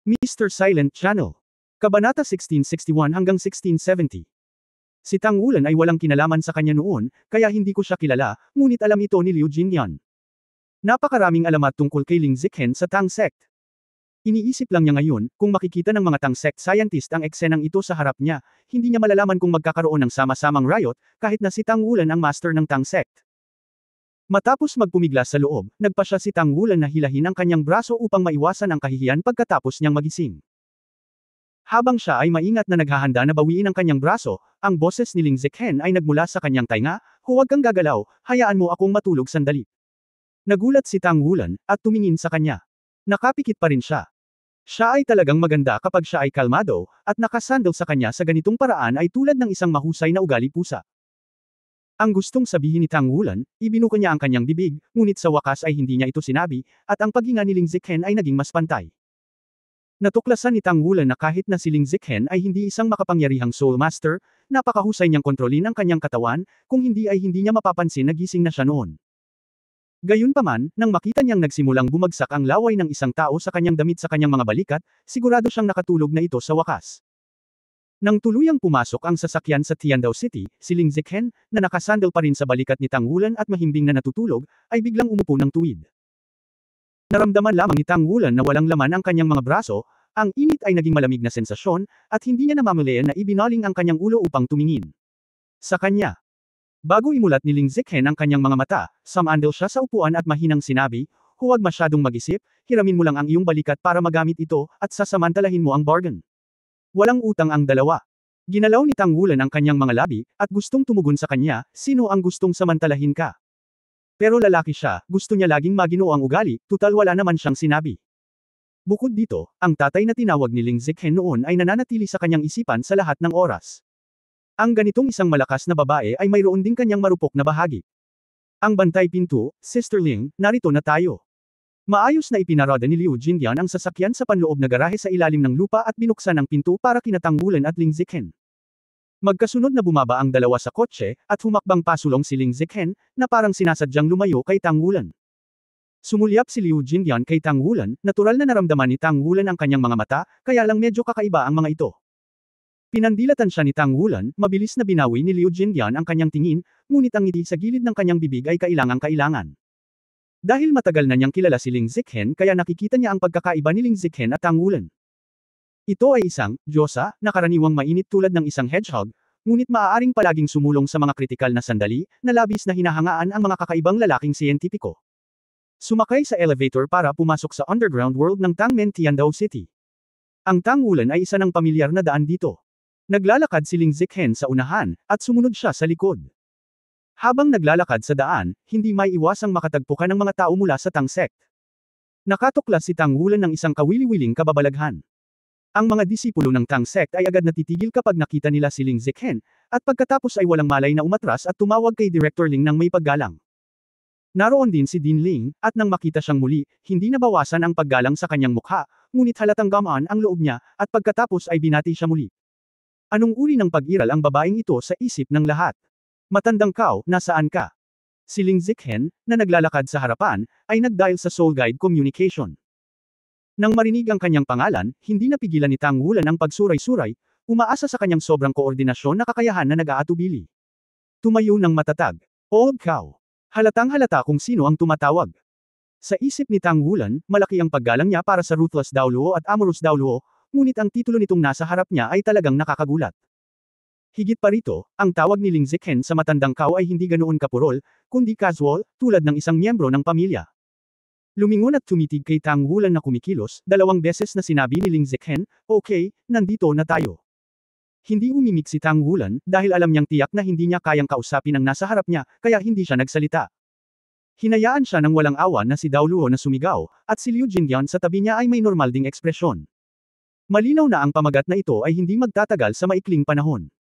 Mr. Silent Channel. Kabanata 1661 hanggang 1670. Si Tang Wulan ay walang kinalaman sa kanya noon, kaya hindi ko siya kilala, ngunit alam ito ni Liu Jinyan. Napakaraming alamat tungkol kay Ling Zikhen sa Tang Sect. Iniisip lang niya ngayon, kung makikita ng mga Tang Sect scientist ang eksenang ito sa harap niya, hindi niya malalaman kung magkakaroon ng sama-samang riot, kahit na si Tang Wulan ang master ng Tang Sect. Matapos magpumiglas sa loob, nagpa siya si Tang Wulan na hilahin ang kanyang braso upang maiwasan ang kahihiyan pagkatapos niyang magising. Habang siya ay maingat na naghahanda na bawiin ang kanyang braso, ang boses ni Ling Zikhen ay nagmula sa kanyang tainga, "Huwag kang gagalaw, hayaan mo akong matulog sandali." Nagulat si Tang Wulan, at tumingin sa kanya. Nakapikit pa rin siya. Siya ay talagang maganda kapag siya ay kalmado, at nakasandal sa kanya sa ganitong paraan ay tulad ng isang mahusay na ugali pusa. Ang gustong sabihin ni Tang Wulan, ibinuka niya ang kanyang bibig, ngunit sa wakas ay hindi niya ito sinabi, at ang paghinga ni Ling Zikhen ay naging mas pantay. Natuklasan ni Tang Wulan na kahit na si Ling Zikhen ay hindi isang makapangyarihang Soul Master, napakahusay niyang kontrolin ang kanyang katawan, kung hindi ay hindi niya mapapansin na gising na siya noon. Gayunpaman, nang makita niyang nagsimulang bumagsak ang laway ng isang tao sa kanyang damit sa kanyang mga balikat, sigurado siyang nakatulog na ito sa wakas. Nang tuluyang pumasok ang sasakyan sa Tiandao City, si Ling Zikhen, na nakasandal pa rin sa balikat ni Tang Wulan at mahimbing na natutulog, ay biglang umupo ng tuwid. Naramdaman lamang ni Tang Wulan na walang laman ang kanyang mga braso, ang init ay naging malamig na sensasyon, at hindi niya namamalayan na ibinaling ang kanyang ulo upang tumingin sa kanya. Bago imulat ni Ling Zikhen ang kanyang mga mata, sumandal siya sa upuan at mahinang sinabi, "Huwag masyadong mag-isip, hiramin mo lang ang iyong balikat para magamit ito, at sasamantalahin mo ang bargain." Walang utang ang dalawa. Ginalaw ni Tang Wulan ang kanyang mga labi, at gustong tumugon sa kanya, "Sino ang gustong samantalahin ka?" Pero lalaki siya, gusto niya laging maginoo ang ugali, tutal wala naman siyang sinabi. Bukod dito, ang tatay na tinawag ni Ling Zikhen noon ay nananatili sa kanyang isipan sa lahat ng oras. Ang ganitong isang malakas na babae ay mayroon ding kanyang marupok na bahagi. Ang bantay pinto, Sister Ling, narito na tayo. Maayos na ipinarada ni Liu Jinyan ang sasakyan sa panloob na garahe sa ilalim ng lupa at binuksan ang pinto para kina Tang Wulan at Ling Zikhen. Magkasunod na bumaba ang dalawa sa kotse, at humakbang pasulong si Ling Zikhen, na parang sinasadyang lumayo kay Tang Wulan. Sumulyap si Liu Jinyan kay Tang Wulan, natural na naramdaman ni Tang Wulan ang kanyang mga mata, kaya lang medyo kakaiba ang mga ito. Pinandilatan siya ni Tang Wulan, mabilis na binawi ni Liu Jinyan ang kanyang tingin, ngunit ang ngiti sa gilid ng kanyang bibig ay kailangang-kailangan. Dahil matagal na niyang kilala si Ling Zikhen kaya nakikita niya ang pagkakaiba ni Ling Zikhen at Tang Wulan. Ito ay isang diyosa na karaniwang mainit tulad ng isang hedgehog, ngunit maaaring palaging sumulong sa mga kritikal na sandali, na labis na hinahangaan ang mga kakaibang lalaking siyentipiko. Sumakay sa elevator para pumasok sa underground world ng Tangmen Tiandao City. Ang Tang Wulan ay isa ng pamilyar na daan dito. Naglalakad si Ling Zikhen sa unahan, at sumunod siya sa likod. Habang naglalakad sa daan, hindi may iwasang makatagpo ka ng mga tao mula sa Tang Sect. Nakatuklas si Tang Wulan ng isang kawili-wiling kababalaghan. Ang mga disipulo ng Tang Sect ay agad natitigil kapag nakita nila si Ling Zikhen, at pagkatapos ay walang malay na umatras at tumawag kay Director Ling ng may paggalang. Naroon din si Dean Ling, at nang makita siyang muli, hindi nabawasan ang paggalang sa kanyang mukha, ngunit halatang gamaan ang loob niya, at pagkatapos ay binati siya muli. Anong uri ng pag-iral ang babaeng ito sa isip ng lahat? Matandang Kao, nasaan ka? Si Ling Zikhen, na naglalakad sa harapan, ay nag-dial sa Soul Guide Communication. Nang marinig ang kanyang pangalan, hindi napigilan ni Tang Wulan ang pagsuray-suray, umaasa sa kanyang sobrang koordinasyon na kakayahan na nag-aatubili. Tumayo ng matatag. Old Kao. Halatang halata kung sino ang tumatawag. Sa isip ni Tang Wulan, malaki ang paggalang niya para sa Ruthless Daoluo at Amorous Daoluo, ngunit ang titulo nitong nasa harap niya ay talagang nakakagulat. Higit pa rito, ang tawag ni Ling Zikhen sa matandang Kao ay hindi ganoon kapurol, kundi casual, tulad ng isang miyembro ng pamilya. Lumingon at tumitig kay Tang Wulan na kumikilos, 2 beses na sinabi ni Ling Zikhen, "Okay, nandito na tayo." Hindi umimik si Tang Wulan, dahil alam niyang tiyak na hindi niya kayang kausapin ang nasa harap niya, kaya hindi siya nagsalita. Hinayaan siya ng walang awa na si Daoluo na sumigaw, at si Liu Jinyan sa tabi niya ay may normal ding ekspresyon. Malinaw na ang pamagat na ito ay hindi magtatagal sa maikling panahon.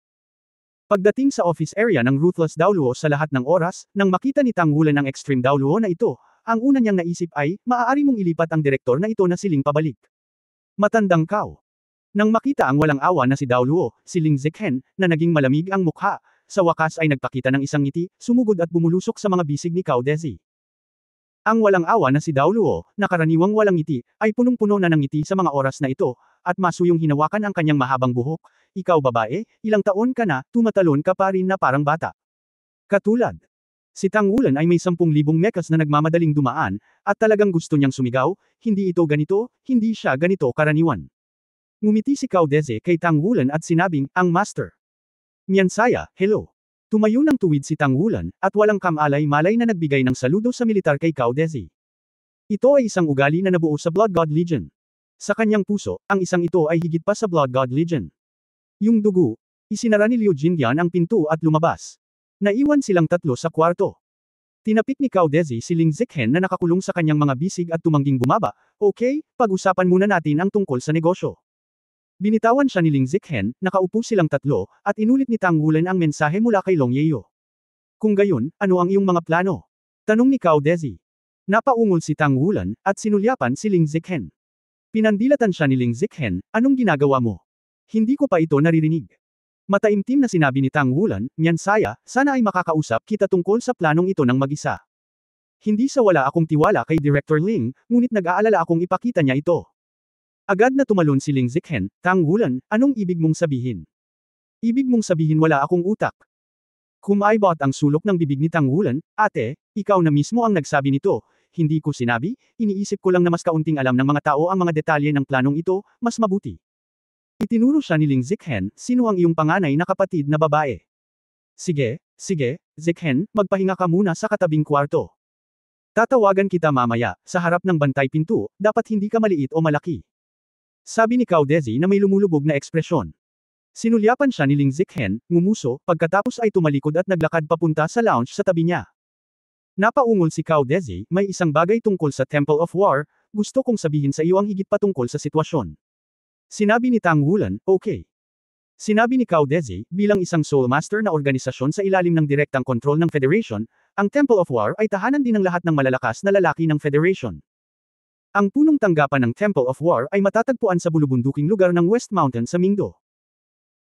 Pagdating sa office area ng Ruthless Daoluo sa lahat ng oras, nang makita ni Tang Wulan ang Extreme Daoluo na ito, ang una niyang naisip ay, maaari mong ilipat ang direktor na ito na si Ling pabalik. Matandang Kao. Nang makita ang walang awa na si Daoluo, si Ling Zikhen, na naging malamig ang mukha, sa wakas ay nagpakita ng isang ngiti, sumugod at bumulusok sa mga bisig ni Kao Dezi. Ang walang awa na si Dao Luo, na karaniwang walang ngiti, ay punong-puno na ng ngiti sa mga oras na ito, at masuyong hinawakan ang kanyang mahabang buhok. Ikaw babae, ilang taon ka na, tumatalon ka pa rin na parang bata. Katulad. Si Tang Wulan ay may 10,000 mekas na nagmamadaling dumaan, at talagang gusto niyang sumigaw, hindi ito ganito, hindi siya ganito karaniwan. Ngumiti si Cao Deze kay Tang Wulan at sinabing, ang master. Miansaya, hello. Tumayo ng tuwid si Tang Wulan, at walang kamalay-malay na nagbigay ng saludo sa militar kay Cao Deze. Ito ay isang ugali na nabuo sa Blood God Legion. Sa kanyang puso, ang isang ito ay higit pa sa Blood God Legion. Yung dugo, isinara ni Liu Jinyan ang pinto at lumabas. Naiwan silang tatlo sa kwarto. Tinapik ni Cao Deze si Ling Zikhen na nakakulong sa kanyang mga bisig at tumangging bumaba. Okay, pag-usapan muna natin ang tungkol sa negosyo. Binitawan siya ni Ling Zikhen, nakaupo silang tatlo, at inulit ni Tang Wulan ang mensahe mula kay Long Yeo. Kung gayon, ano ang iyong mga plano? Tanong ni Cao Deze. Napaungol si Tang Wulan, at sinulyapan si Ling Zikhen. Pinandilatan siya ni Ling Zikhen, anong ginagawa mo? Hindi ko pa ito naririnig. Mataimtim na sinabi ni Tang Wulan, Miansaya, sana ay makakausap kita tungkol sa planong ito ng mag-isa. Hindi sa wala akong tiwala kay Director Ling, ngunit nag-aalala akong ipakita niya ito. Agad na tumalon si Ling Zikhen, Tang Wulan, anong ibig mong sabihin? Ibig mong sabihin wala akong utak. Kumaibot ang sulok ng bibig ni Tang Wulan, ate, ikaw na mismo ang nagsabi nito, hindi ko sinabi, iniisip ko lang na mas kaunting alam ng mga tao ang mga detalye ng planong ito, mas mabuti. Itinuro siya ni Ling Zikhen, sino ang iyong panganay na kapatid na babae? Sige, Zikhen, magpahinga ka muna sa katabing kwarto. Tatawagan kita mamaya, sa harap ng bantay pinto, dapat hindi ka maliit o malaki. Sabi ni Cao Deze na may lumulubog na ekspresyon. Sinulyapan siya ni Ling Zikhen, ngumuso, pagkatapos ay tumalikod at naglakad papunta sa lounge sa tabi niya. Napaungol si Cao Deze, may isang bagay tungkol sa Temple of War, gusto kong sabihin sa iyo ang higit pa tungkol sa sitwasyon. Sinabi ni Tang Wulan, okay. Sinabi ni Cao Deze, bilang isang Soul Master na organisasyon sa ilalim ng direktang kontrol ng Federation, ang Temple of War ay tahanan din ng lahat ng malalakas na lalaki ng Federation. Ang punong tanggapan ng Temple of War ay matatagpuan sa bulubunduking lugar ng West Mountain sa Mingdo.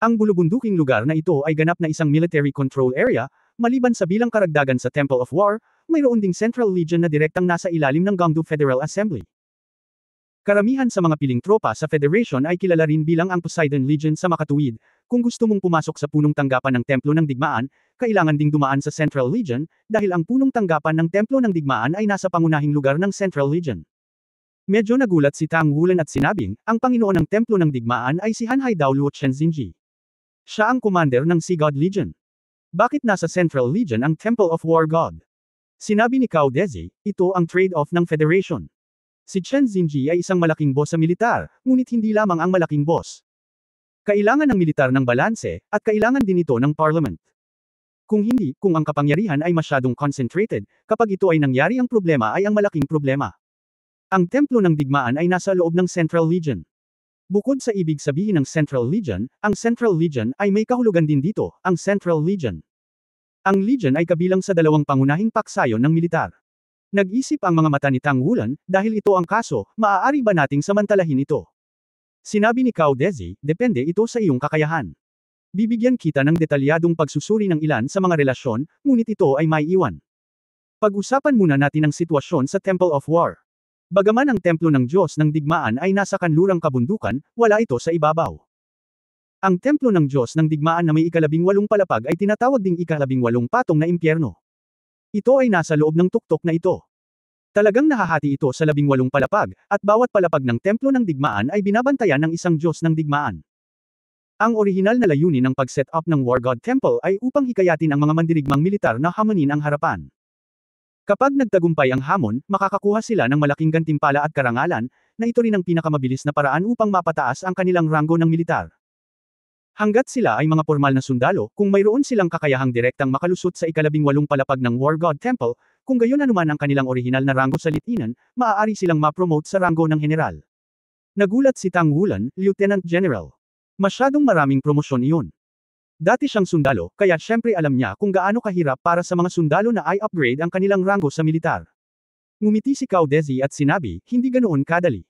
Ang bulubunduking lugar na ito ay ganap na isang military control area, maliban sa bilang karagdagan sa Temple of War, mayroon ding Central Legion na direktang nasa ilalim ng Gangdu Federal Assembly. Karamihan sa mga piling tropa sa Federation ay kilala rin bilang ang Poseidon Legion sa makatuwid. Kung gusto mong pumasok sa punong tanggapan ng Templo ng Digmaan, kailangan ding dumaan sa Central Legion, dahil ang punong tanggapan ng Templo ng Digmaan ay nasa pangunahing lugar ng Central Legion. Medyo nagulat si Tang Wulan at sinabing, ang Panginoon ng Templo ng Digmaan ay si Hanhai Dao Luo Chenzinji. Siya ang commander ng Sea God Legion. Bakit nasa Central Legion ang Temple of War God? Sinabi ni Cao Deze, ito ang trade-off ng Federation. Si Chenzinji ay isang malaking boss sa militar, ngunit hindi lamang ang malaking boss. Kailangan ng militar ng balanse, at kailangan din ito ng parliament. Kung hindi, kung ang kapangyarihan ay masyadong concentrated, kapag ito ay nangyari ang problema ay ang malaking problema. Ang Templo ng Digmaan ay nasa loob ng Central Legion. Bukod sa ibig sabihin ng Central Legion, ang Central Legion ay may kahulugan din dito, ang Central Legion. Ang Legion ay kabilang sa dalawang pangunahing paksayon ng militar. Nag-isip ang mga mata ni Tang Wulan, dahil ito ang kaso, maaari ba nating samantalahin ito? Sinabi ni Cao Deze, depende ito sa iyong kakayahan. Bibigyan kita ng detalyadong pagsusuri ng ilan sa mga relasyon, ngunit ito ay may iwan. Pag-usapan muna natin ang sitwasyon sa Temple of War. Bagaman ang templo ng Diyos ng Digmaan ay nasa kanlurang kabundukan, wala ito sa ibabaw. Ang templo ng Diyos ng Digmaan na may ika-18 palapag ay tinatawag ding ika-18 patong na impyerno. Ito ay nasa loob ng tuktok na ito. Talagang nahahati ito sa 18 palapag, at bawat palapag ng templo ng Digmaan ay binabantayan ng isang Diyos ng Digmaan. Ang orihinal na layunin ng pag-set up ng War God Temple ay upang hikayatin ang mga mandirigmang militar na hamonin ang harapan. Kapag nagtagumpay ang hamon, makakakuha sila ng malaking gantimpala at karangalan, na ito rin ang pinakamabilis na paraan upang mapataas ang kanilang ranggo ng militar. Hanggat sila ay mga formal na sundalo, kung mayroon silang kakayahang direktang makalusot sa ika-18 palapag ng War God Temple, kung gayon anuman ang kanilang orihinal na ranggo sa lipinan, maaari silang ma-promote sa ranggo ng general. Nagulat si Tang Wulan, Lieutenant General. Masyadong maraming promosyon iyon. Dati siyang sundalo, kaya syempre alam niya kung gaano kahirap para sa mga sundalo na i-upgrade ang kanilang ranggo sa militar. Ngumiti si Cao Deze at sinabi, hindi ganoon kadali.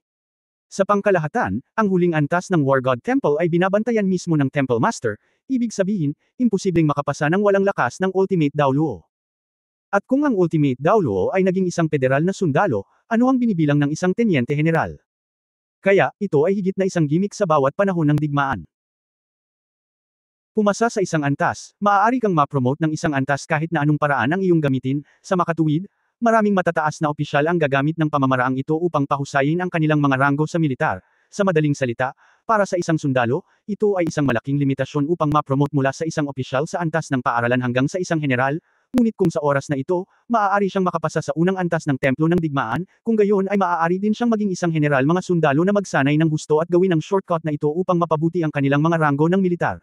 Sa pangkalahatan, ang huling antas ng War God Temple ay binabantayan mismo ng Temple Master, ibig sabihin, imposibleng makapasa ng walang lakas ng Ultimate Dao Luo. At kung ang ultimate Daoluo ay naging isang federal na sundalo, ano ang binibilang ng isang tenyente general? Kaya, ito ay higit na isang gimmick sa bawat panahon ng digmaan. Pumasa sa isang antas, maaari kang ma-promote ng isang antas kahit na anong paraan ang iyong gamitin. Sa makatuwid, maraming matataas na opisyal ang gagamit ng pamamaraang ito upang pahusayin ang kanilang mga ranggo sa militar. Sa madaling salita, para sa isang sundalo, ito ay isang malaking limitasyon upang ma-promote mula sa isang opisyal sa antas ng paaralan hanggang sa isang general. Ngunit kung sa oras na ito, maaari siyang makapasa sa unang antas ng templo ng digmaan, kung gayon ay maaari din siyang maging isang general. Mga sundalo na magsanay ng husto at gawin ang shortcut na ito upang mapabuti ang kanilang mga ranggo ng militar.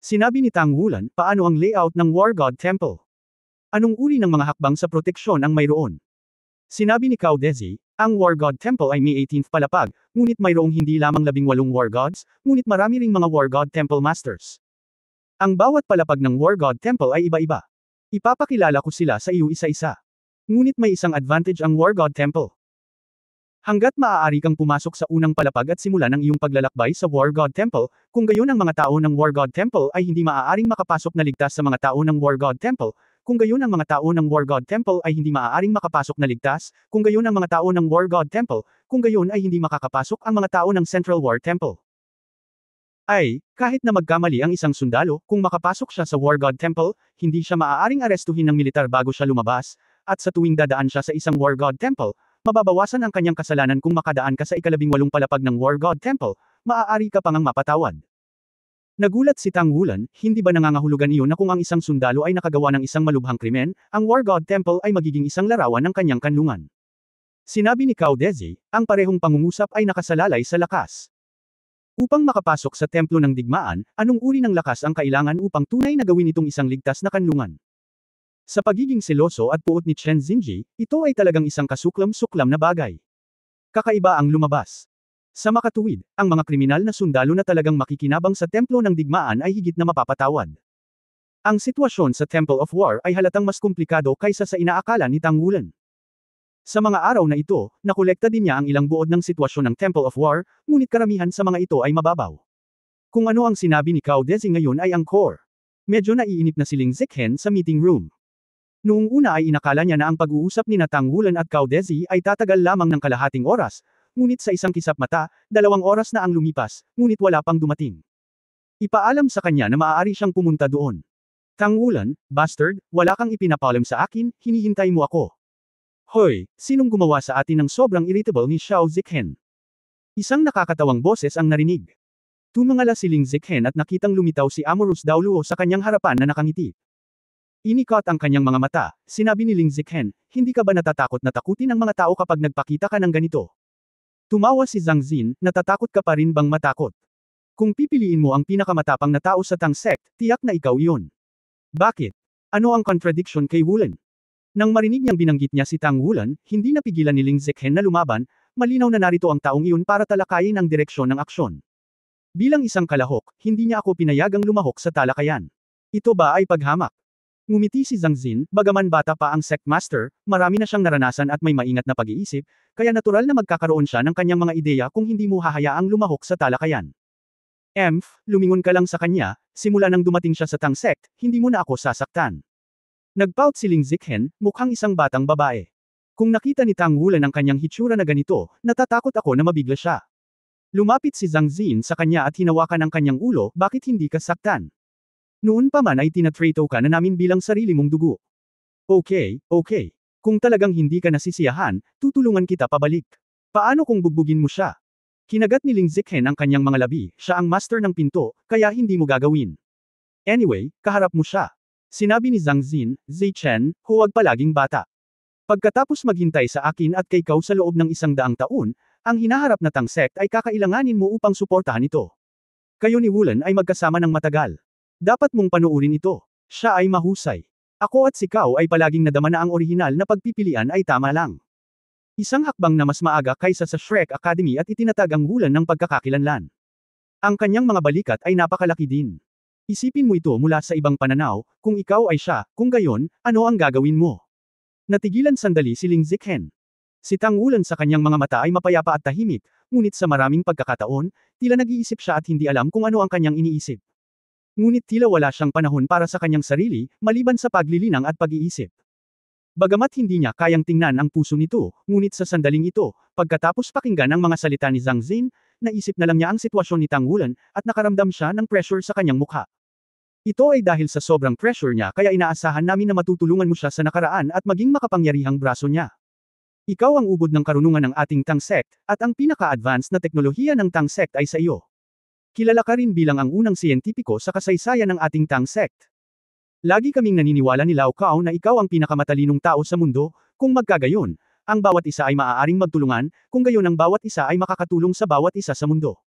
Sinabi ni Tang Wulan, paano ang layout ng War God Temple? Anong uri ng mga hakbang sa proteksyon ang mayroon? Sinabi ni Cao Dezi, ang War God Temple ay May 18 palapag, ngunit mayroong hindi lamang 18 War Gods, ngunit marami ring mga War God Temple Masters. Ang bawat palapag ng War God Temple ay iba-iba. Ipapakilala ko sila sa iyo isa-isa. Ngunit may isang advantage ang War God Temple. Hanggat maaari kang pumasok sa unang palapag at simulan ang iyong paglalakbay sa War God Temple, kung gayon ang mga tao ng War God Temple ay hindi maaaring makapasok na ligtas sa mga tao ng War God Temple, kung gayon ang mga tao ng War God Temple ay hindi maaaring makapasok na ligtas, kung gayon ang mga tao ng War God Temple, kung gayon ay hindi makakapasok ang mga tao ng Central War Temple. Kahit na magkamali ang isang sundalo, kung makapasok siya sa War God Temple, hindi siya maaaring arestuhin ng militar bago siya lumabas, at sa tuwing dadaan siya sa isang War God Temple, mababawasan ang kanyang kasalanan kung makadaan ka sa 18 palapag ng War God Temple, maaari ka pang mapatawad. Nagulat si Tang Wulan, hindi ba nangangahulugan iyon na kung ang isang sundalo ay nakagawa ng isang malubhang krimen, ang War God Temple ay magiging isang larawan ng kanyang kanlungan. Sinabi ni Cao Dezi, ang parehong pangungusap ay nakasalalay sa lakas. Upang makapasok sa templo ng digmaan, anong uri ng lakas ang kailangan upang tunay na gawin itong isang ligtas na kanlungan? Sa pagiging seloso at puot ni Chen Xinji, ito ay talagang isang kasuklam-suklam na bagay. Kakaiba ang lumabas. Sa makatuwid, ang mga kriminal na sundalo na talagang makikinabang sa templo ng digmaan ay higit na mapapatawad. Ang sitwasyon sa Temple of War ay halatang mas komplikado kaysa sa inaakala ni Tang Wulan. Sa mga araw na ito, nakolekta din niya ang ilang buod ng sitwasyon ng Temple of War, ngunit karamihan sa mga ito ay mababaw. Kung ano ang sinabi ni Cao Dezi ngayon ay ang core. Medyo naiinip na si Ling Zichen sa meeting room. Noong una ay inakala niya na ang pag-uusap ni Tang Wulan at Cao Dezi ay tatagal lamang ng kalahating oras, ngunit sa isang kisap mata, 2 oras na ang lumipas, ngunit wala pang dumating. Ipaalam sa kanya na maaari siyang pumunta doon. Tang Wulan, bastard, wala kang ipinapaalam sa akin, hinihintay mo ako. Hoy, sinong gumawa sa atin ng sobrang irritable ni Xiao Zichen? Isang nakakatawang boses ang narinig. Tumangala si Ling Zichen at nakitang lumitaw si Amorous Daoluo sa kanyang harapan na nakangiti. Inikot ang kanyang mga mata, sinabi ni Ling Zichen, hindi ka ba natatakot na takutin ang mga tao kapag nagpakita ka ng ganito? Tumawa si Zhang Xin, natatakot ka pa rin bang matakot? Kung pipiliin mo ang pinakamatapang na tao sa Tang sect, tiyak na ikaw iyon. Bakit? Ano ang contradiction kay Wulan? Nang marinig niyang binanggit niya si Tang Wulan, hindi napigilan ni Ling Zichen na lumaban, malinaw na narito ang taong iyon para talakayin ang direksyon ng aksyon. Bilang isang kalahok, hindi niya ako pinayagang lumahok sa talakayan. Ito ba ay paghamak? Ngumiti si Zhang Xin, bagaman bata pa ang sect master, marami na siyang naranasan at may maingat na pag-iisip, kaya natural na magkakaroon siya ng kanyang mga ideya kung hindi mo hahayaang lumahok sa talakayan. Lumingon ka lang sa kanya, simula nang dumating siya sa Tang sect, hindi mo na ako sasaktan. Nagpout si Ling Zichen, mukhang isang batang babae. Kung nakita ni Tang Wulan ang kanyang hitsura na ganito, natatakot ako na mabigla siya. Lumapit si Zhang Xin sa kanya at hinawakan ang kanyang ulo, bakit hindi ka saktan? Noon pa man ay tinatrato ka na namin bilang sarili mong dugo. Okay. Kung talagang hindi ka nasisiyahan, tutulungan kita pabalik. Paano kung bugbugin mo siya? Kinagat ni Ling Zichen ang kanyang mga labi, siya ang master ng pinto, kaya hindi mo gagawin. Anyway, kaharap mo siya. Sinabi ni Zhang Xin, Zichen, huwag palaging bata. Pagkatapos maghintay sa akin at kay Cao sa loob ng 100 taon, ang hinaharap na Tang sect ay kakailanganin mo upang suportahan ito. Kayo ni Wulan ay magkasama ng matagal. Dapat mong panuurin ito. Siya ay mahusay. Ako at si Cao ay palaging nadama na ang orihinal na pagpipilian ay tama lang. Isang hakbang na mas maaga kaysa sa Shrek Academy at itinatag ang Wulan ng pagkakakilanlan. Ang kanyang mga balikat ay napakalaki din. Isipin mo ito mula sa ibang pananaw, kung ikaw ay siya, kung gayon, ano ang gagawin mo? Natigilan sandali si Ling Zichen. Si Tang Wulan sa kanyang mga mata ay mapayapa at tahimik, ngunit sa maraming pagkakataon, tila nag-iisip siya at hindi alam kung ano ang kanyang iniisip. Ngunit tila wala siyang panahon para sa kanyang sarili, maliban sa paglilinang at pag-iisip. Bagamat hindi niya kayang tingnan ang puso nito, ngunit sa sandaling ito, pagkatapos pakinggan ang mga salita ni Zhang Xin, naisip na lang niya ang sitwasyon ni Tang Wulan, at nakaramdam siya ng pressure sa kanyang mukha. Ito ay dahil sa sobrang pressure niya kaya inaasahan namin na matutulungan mo siya sa nakaraan at maging makapangyarihang braso niya. Ikaw ang ubod ng karunungan ng ating Tang Sect, at ang pinaka-advanced na teknolohiya ng Tang Sect ay sa iyo. Kilala ka rin bilang ang unang siyentipiko sa kasaysayan ng ating Tang Sect. Lagi kaming naniniwala ni Lao Kao na ikaw ang pinakamatalinong tao sa mundo, kung magkagayon, ang bawat isa ay maaaring magtulungan, kung gayon ang bawat isa ay makakatulong sa bawat isa sa mundo.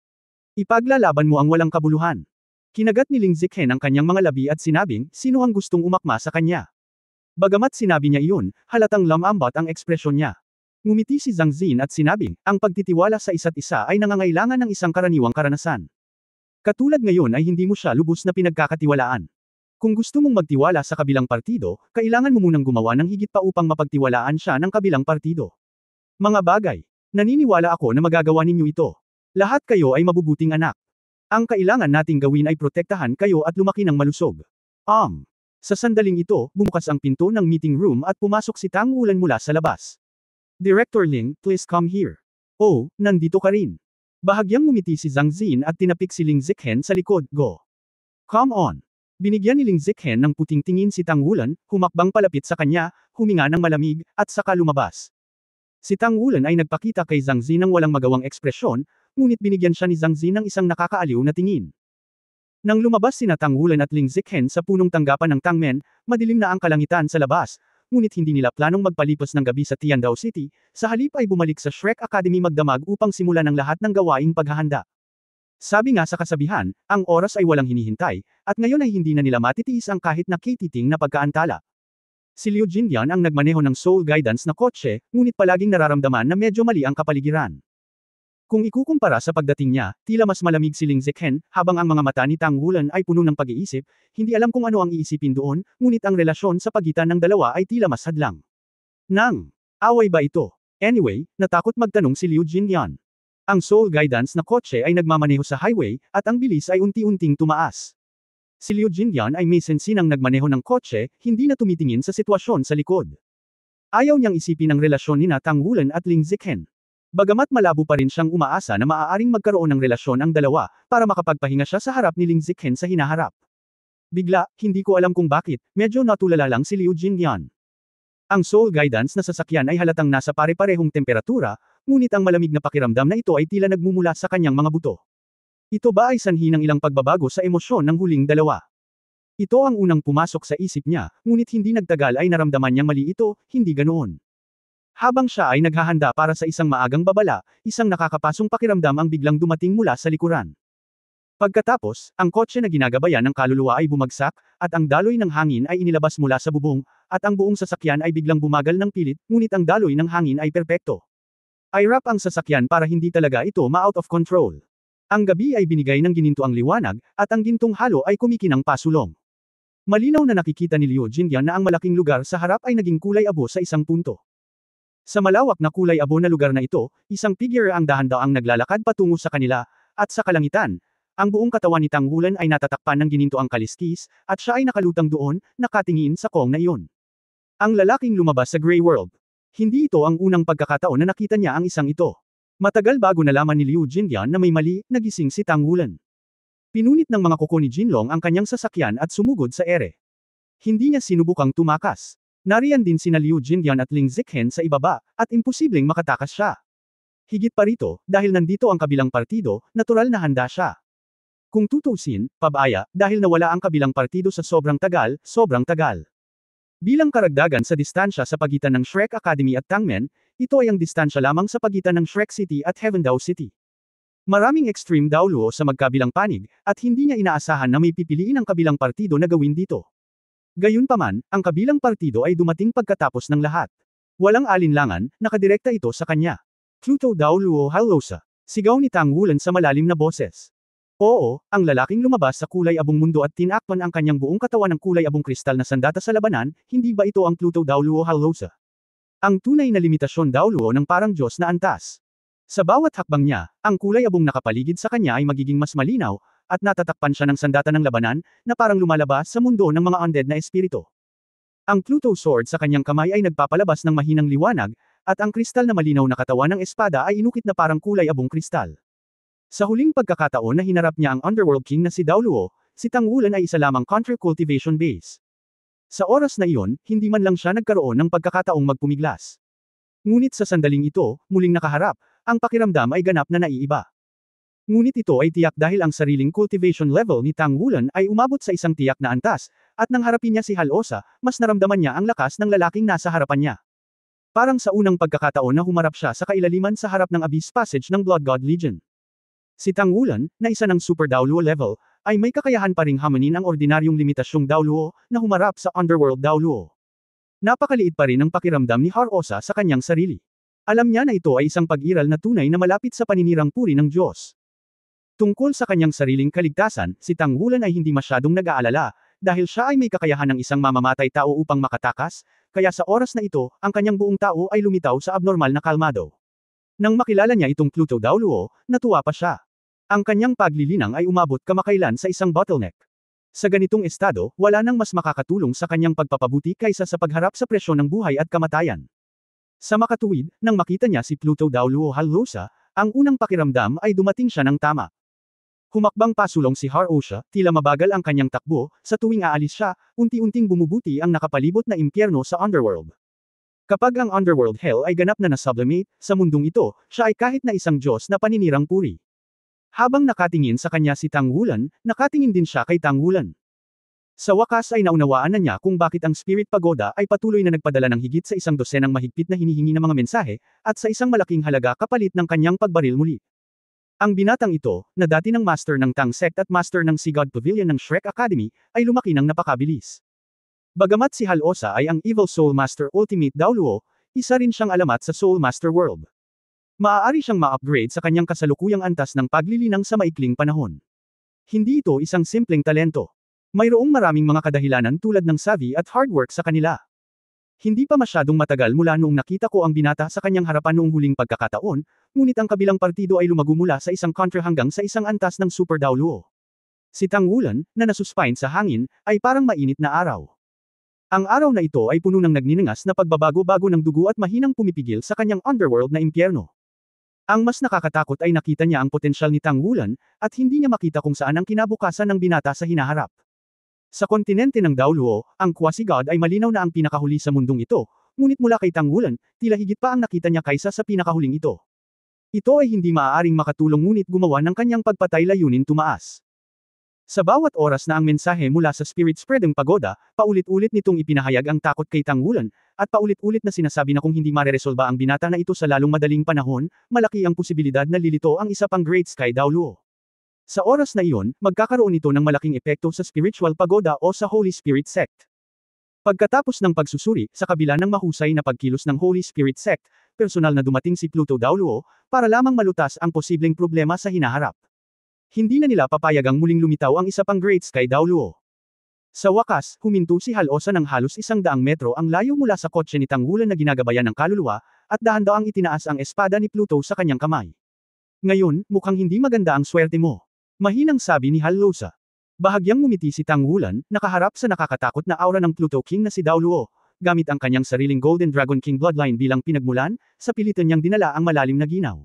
Ipaglalaban mo ang walang kabuluhan. Kinagat ni Ling Ziqen ang kanyang mga labi at sinabing, sino ang gustong umakma sa kanya? Bagamat sinabi niya iyon, halatang lamambot ang ekspresyon niya. Ngumiti si Zhang Xin at sinabing, ang pagtitiwala sa isa't isa ay nangangailangan ng isang karaniwang karanasan. Katulad ngayon ay hindi mo siya lubos na pinagkakatiwalaan. Kung gusto mong magtiwala sa kabilang partido, kailangan mo munang gumawa ng higit pa upang mapagtiwalaan siya ng kabilang partido. Mga bagay. Naniniwala ako na magagawa ninyo ito. Lahat kayo ay mabubuting anak. Ang kailangan nating gawin ay protektahan kayo at lumaki ng malusog. Sa sandaling ito, bumukas ang pinto ng meeting room at pumasok si Tang Wulan mula sa labas. Director Ling, please come here. Oh, nandito ka rin. Bahagyang ngumiti si Zhang Xin at tinapik si Ling Ziqen sa likod, go. Come on. Binigyan ni Ling Ziqen ng puting tingin si Tang Wulan, humakbang palapit sa kanya, huminga ng malamig, at saka lumabas. Si Tang Wulan ay nagpakita kay Zhang Xin ng walang magawang ekspresyon, ngunit binigyan siya ni Zhang Xin ng isang nakakaaliw na tingin. Nang lumabas sina Tang Wulan at Ling Ziqen sa punong tanggapan ng Tangmen, madilim na ang kalangitan sa labas, ngunit hindi nila planong magpalipas ng gabi sa Tiandao City, sa halip ay bumalik sa Shrek Academy magdamag upang simulan ang lahat ng gawaing paghahanda. Sabi nga sa kasabihan, ang oras ay walang hinihintay, at ngayon ay hindi na nila matitiis ang kahit na kititing na pagkaantala. Si Liu Jinyan ang nagmaneho ng Soul Guidance na kotse, ngunit palaging nararamdaman na medyo mali ang kapaligiran. Kung ikukumpara sa pagdating niya, tila mas malamig si Ling Ziqen, habang ang mga mata ni Tang Wulan ay puno ng pag-iisip, hindi alam kung ano ang iisipin doon, ngunit ang relasyon sa pagitan ng dalawa ay tila mas hadlang. Away ba ito? Anyway, natakot magtanong si Liu Jinyan. Ang Soul Guidance na kotse ay nagmamaneho sa highway, at ang bilis ay unti-unting tumaas. Si Liu Jinyan ay may sensinang nagmaneho ng kotse, hindi na tumitingin sa sitwasyon sa likod. Ayaw niyang isipin ang relasyon ni Tang Wulan at Ling Ziqen. Bagamat malabo pa rin siyang umaasa na maaaring magkaroon ng relasyon ang dalawa, para makapagpahinga siya sa harap ni Ling Ziqen sa hinaharap. Bigla, hindi ko alam kung bakit, medyo natulala lang si Liu Jinyan. Ang Soul Guidance na sasakyan ay halatang nasa pare-parehong temperatura, ngunit ang malamig na pakiramdam na ito ay tila nagmumula sa kanyang mga buto. Ito ba ay sanhi ng ilang pagbabago sa emosyon ng huling dalawa? Ito ang unang pumasok sa isip niya, ngunit hindi nagtagal ay naramdaman niyang mali ito, hindi ganoon. Habang siya ay naghahanda para sa isang maagang babala, isang nakakapasong pakiramdam ang biglang dumating mula sa likuran. Pagkatapos, ang kotse na ginagabayan ng kaluluwa ay bumagsak, at ang daloy ng hangin ay inilabas mula sa bubong, at ang buong sasakyan ay biglang bumagal ng pilit, ngunit ang daloy ng hangin ay perpekto. Ay rap ang sasakyan para hindi talaga ito ma-out of control. Ang gabi ay binigay ng gininto ang liwanag, at ang gintong halo ay kumikinang pasulong. Malinaw na nakikita ni Liu Jinyan na ang malaking lugar sa harap ay naging kulay abo sa isang punto. Sa malawak na kulay abo na lugar na ito, isang figure ang dahan-daang naglalakad patungo sa kanila, at sa kalangitan, ang buong katawan ni Tang Wulan ay natatakpan ng gininto ang kaliskis, at siya ay nakalutang doon, nakatingin sa kong na iyon. Ang lalaking lumabas sa Grey World. Hindi ito ang unang pagkakataon na nakita niya ang isang ito. Matagal bago nalaman ni Liu Jinyan na may mali, nagising si Tang Wulan. Pinunit ng mga kuko ni Jinlong ang kanyang sasakyan at sumugod sa ere. Hindi niya sinubukang tumakas. Nariyan din sina Liu Jinyan at Ling Ziqen sa ibaba, at imposibleng makatakas siya. Higit pa rito, dahil nandito ang kabilang partido, natural na handa siya. Kung tutuusin, pabaya, dahil nawala ang kabilang partido sa sobrang tagal. Bilang karagdagan sa distansya sa pagitan ng Shrek Academy at Tangmen, ito ay ang distansya lamang sa pagitan ng Shrek City at Heavendao City. Maraming extreme daw luo sa magkabilang panig, at hindi niya inaasahan na may pipiliin ang kabilang partido na gawin dito. Gayunpaman, ang kabilang partido ay dumating pagkatapos ng lahat. Walang alinlangan, nakadirekta ito sa kanya. Pluto daw luo halosa. Sigaw ni Tang Wulan sa malalim na boses. Oo, ang lalaking lumabas sa kulay abong mundo at tinakpan ang kanyang buong katawan ng kulay abong kristal na sandata sa labanan, hindi ba ito ang Pluto daw luo halosa? Ang tunay na limitasyon daw luo ng parang Diyos na antas. Sa bawat hakbang niya, ang kulay abong nakapaligid sa kanya ay magiging mas malinaw, at natatakpan siya ng sandata ng labanan, na parang lumalabas sa mundo ng mga undead na espiritu. Ang Pluto sword sa kanyang kamay ay nagpapalabas ng mahinang liwanag, at ang kristal na malinaw na katawan ng espada ay inukit na parang kulay abong kristal. Sa huling pagkakataon na hinarap niya ang Underworld King na si Dao Luo, si Tang Wulan ay isa lamang counter-cultivation base. Sa oras na iyon, hindi man lang siya nagkaroon ng pagkakataong magpumiglas. Ngunit sa sandaling ito, muling nakaharap, ang pakiramdam ay ganap na naiiba. Ngunit ito ay tiyak dahil ang sariling cultivation level ni Tang Wulan ay umabot sa isang tiyak na antas, at nang harapin niya si Halosa, mas naramdaman niya ang lakas ng lalaking nasa harapan niya. Parang sa unang pagkakataon na humarap siya sa kailaliman sa harap ng Abyss Passage ng Blood God Legion. Si Tang Wulan, na isa ng Super Dao Luo level, ay may kakayahan pa ring hamanin ang ordinaryong limitasyong Dao Luo na humarap sa Underworld Dao Luo. Napakaliit pa rin ang pakiramdam ni Halosa sa kanyang sarili. Alam niya na ito ay isang pag-iral na tunay na malapit sa paninirang puri ng Diyos. Tungkol sa kanyang sariling kaligtasan, si Tang Wulan ay hindi masyadong nag-aalala, dahil siya ay may kakayahan ng isang mamamatay tao upang makatakas, kaya sa oras na ito, ang kanyang buong tao ay lumitaw sa abnormal na kalmado. Nang makilala niya itong Pluto Dao Luo, natuwa pa siya. Ang kanyang paglilinang ay umabot kamakailan sa isang bottleneck. Sa ganitong estado, wala nang mas makakatulong sa kanyang pagpapabuti kaysa sa pagharap sa presyon ng buhay at kamatayan. Sa makatuwid, nang makita niya si Pluto Dao Luo Halosa, ang unang pakiramdam ay dumating siya ng tama. Humakbang pasulong si Halosa, tila mabagal ang kanyang takbo, sa tuwing aalis siya, unti-unting bumubuti ang nakapalibot na impyerno sa Underworld. Kapag ang Underworld Hell ay ganap na nasublimate, sa mundong ito, siya ay kahit na isang Diyos na paninirang puri. Habang nakatingin sa kanya si Tang Wulan, nakatingin din siya kay Tang Wulan. Sa wakas ay naunawaan na niya kung bakit ang Spirit Pagoda ay patuloy na nagpadala ng higit sa isang dosenang mahigpit na hinihingi ng mga mensahe, at sa isang malaking halaga kapalit ng kanyang pagbaril muli. Ang binatang ito, na dati ng master ng Tang Sect at master ng Sea God Pavilion ng Shrek Academy, ay lumaki ng napakabilis. Bagamat si Halosa ay ang Evil Soul Master Ultimate Dao Luo, isa rin siyang alamat sa Soul Master World. Maaari siyang ma-upgrade sa kanyang kasalukuyang antas ng paglilinang sa maikling panahon. Hindi ito isang simpleng talento. Mayroong maraming mga kadahilanan tulad ng savvy at hard work sa kanila. Hindi pa masyadong matagal mula noong nakita ko ang binata sa kanyang harapan noong huling pagkakataon, ngunit ang kabilang partido ay lumago mula sa isang counter hanggang sa isang antas ng Super Dao Luo. Si Tang Wulan, na nasuspine sa hangin, ay parang mainit na araw. Ang araw na ito ay puno ng nagninangas na pagbabago-bago ng dugo at mahinang pumipigil sa kanyang underworld na impyerno. Ang mas nakakatakot ay nakita niya ang potensyal ni Tang Wulan, at hindi niya makita kung saan ang kinabukasan ng binata sa hinaharap. Sa kontinente ng Dao Luo, ang Quasi-God ay malinaw na ang pinakahuli sa mundong ito, ngunit mula kay Tang Wulan, tila higit pa ang nakita niya kaysa sa pinakahuling ito. Ito ay hindi maaaring makatulong ngunit gumawa ng kanyang pagpatay layunin tumaas. Sa bawat oras na ang mensahe mula sa Spirit Spreading Pagoda, paulit-ulit nitong ipinahayag ang takot kay Tang Wulan, at paulit-ulit na sinasabi na kung hindi mareresolba ang binata na ito sa lalong madaling panahon, malaki ang posibilidad na lilito ang isa pang Great Sky Dao Luo. Sa oras na iyon, magkakaroon ito ng malaking epekto sa Spiritual Pagoda o sa Holy Spirit Sect. Pagkatapos ng pagsusuri, sa kabila ng mahusay na pagkilos ng Holy Spirit Sect, personal na dumating si Pluto Dao Luo, para lamang malutas ang posibleng problema sa hinaharap. Hindi na nila papayagang muling lumitaw ang isa pang Great Sky Dao Luo. Sa wakas, huminto si Halosa ng halos 100 metro ang layo mula sa kotse ni Tang Wulan na ginagabayan ng kaluluwa, at dahan-daang itinaas ang espada ni Pluto sa kanyang kamay. Ngayon, mukhang hindi maganda ang swerte mo. Mahinang sabi ni Halosa. Bahagyang ngumiti si Tang Wulan, nakaharap sa nakakatakot na aura ng Pluto King na si Dao Luo, gamit ang kanyang sariling Golden Dragon King bloodline bilang pinagmulan, sa pilitan niyang dinala ang malalim na ginaw.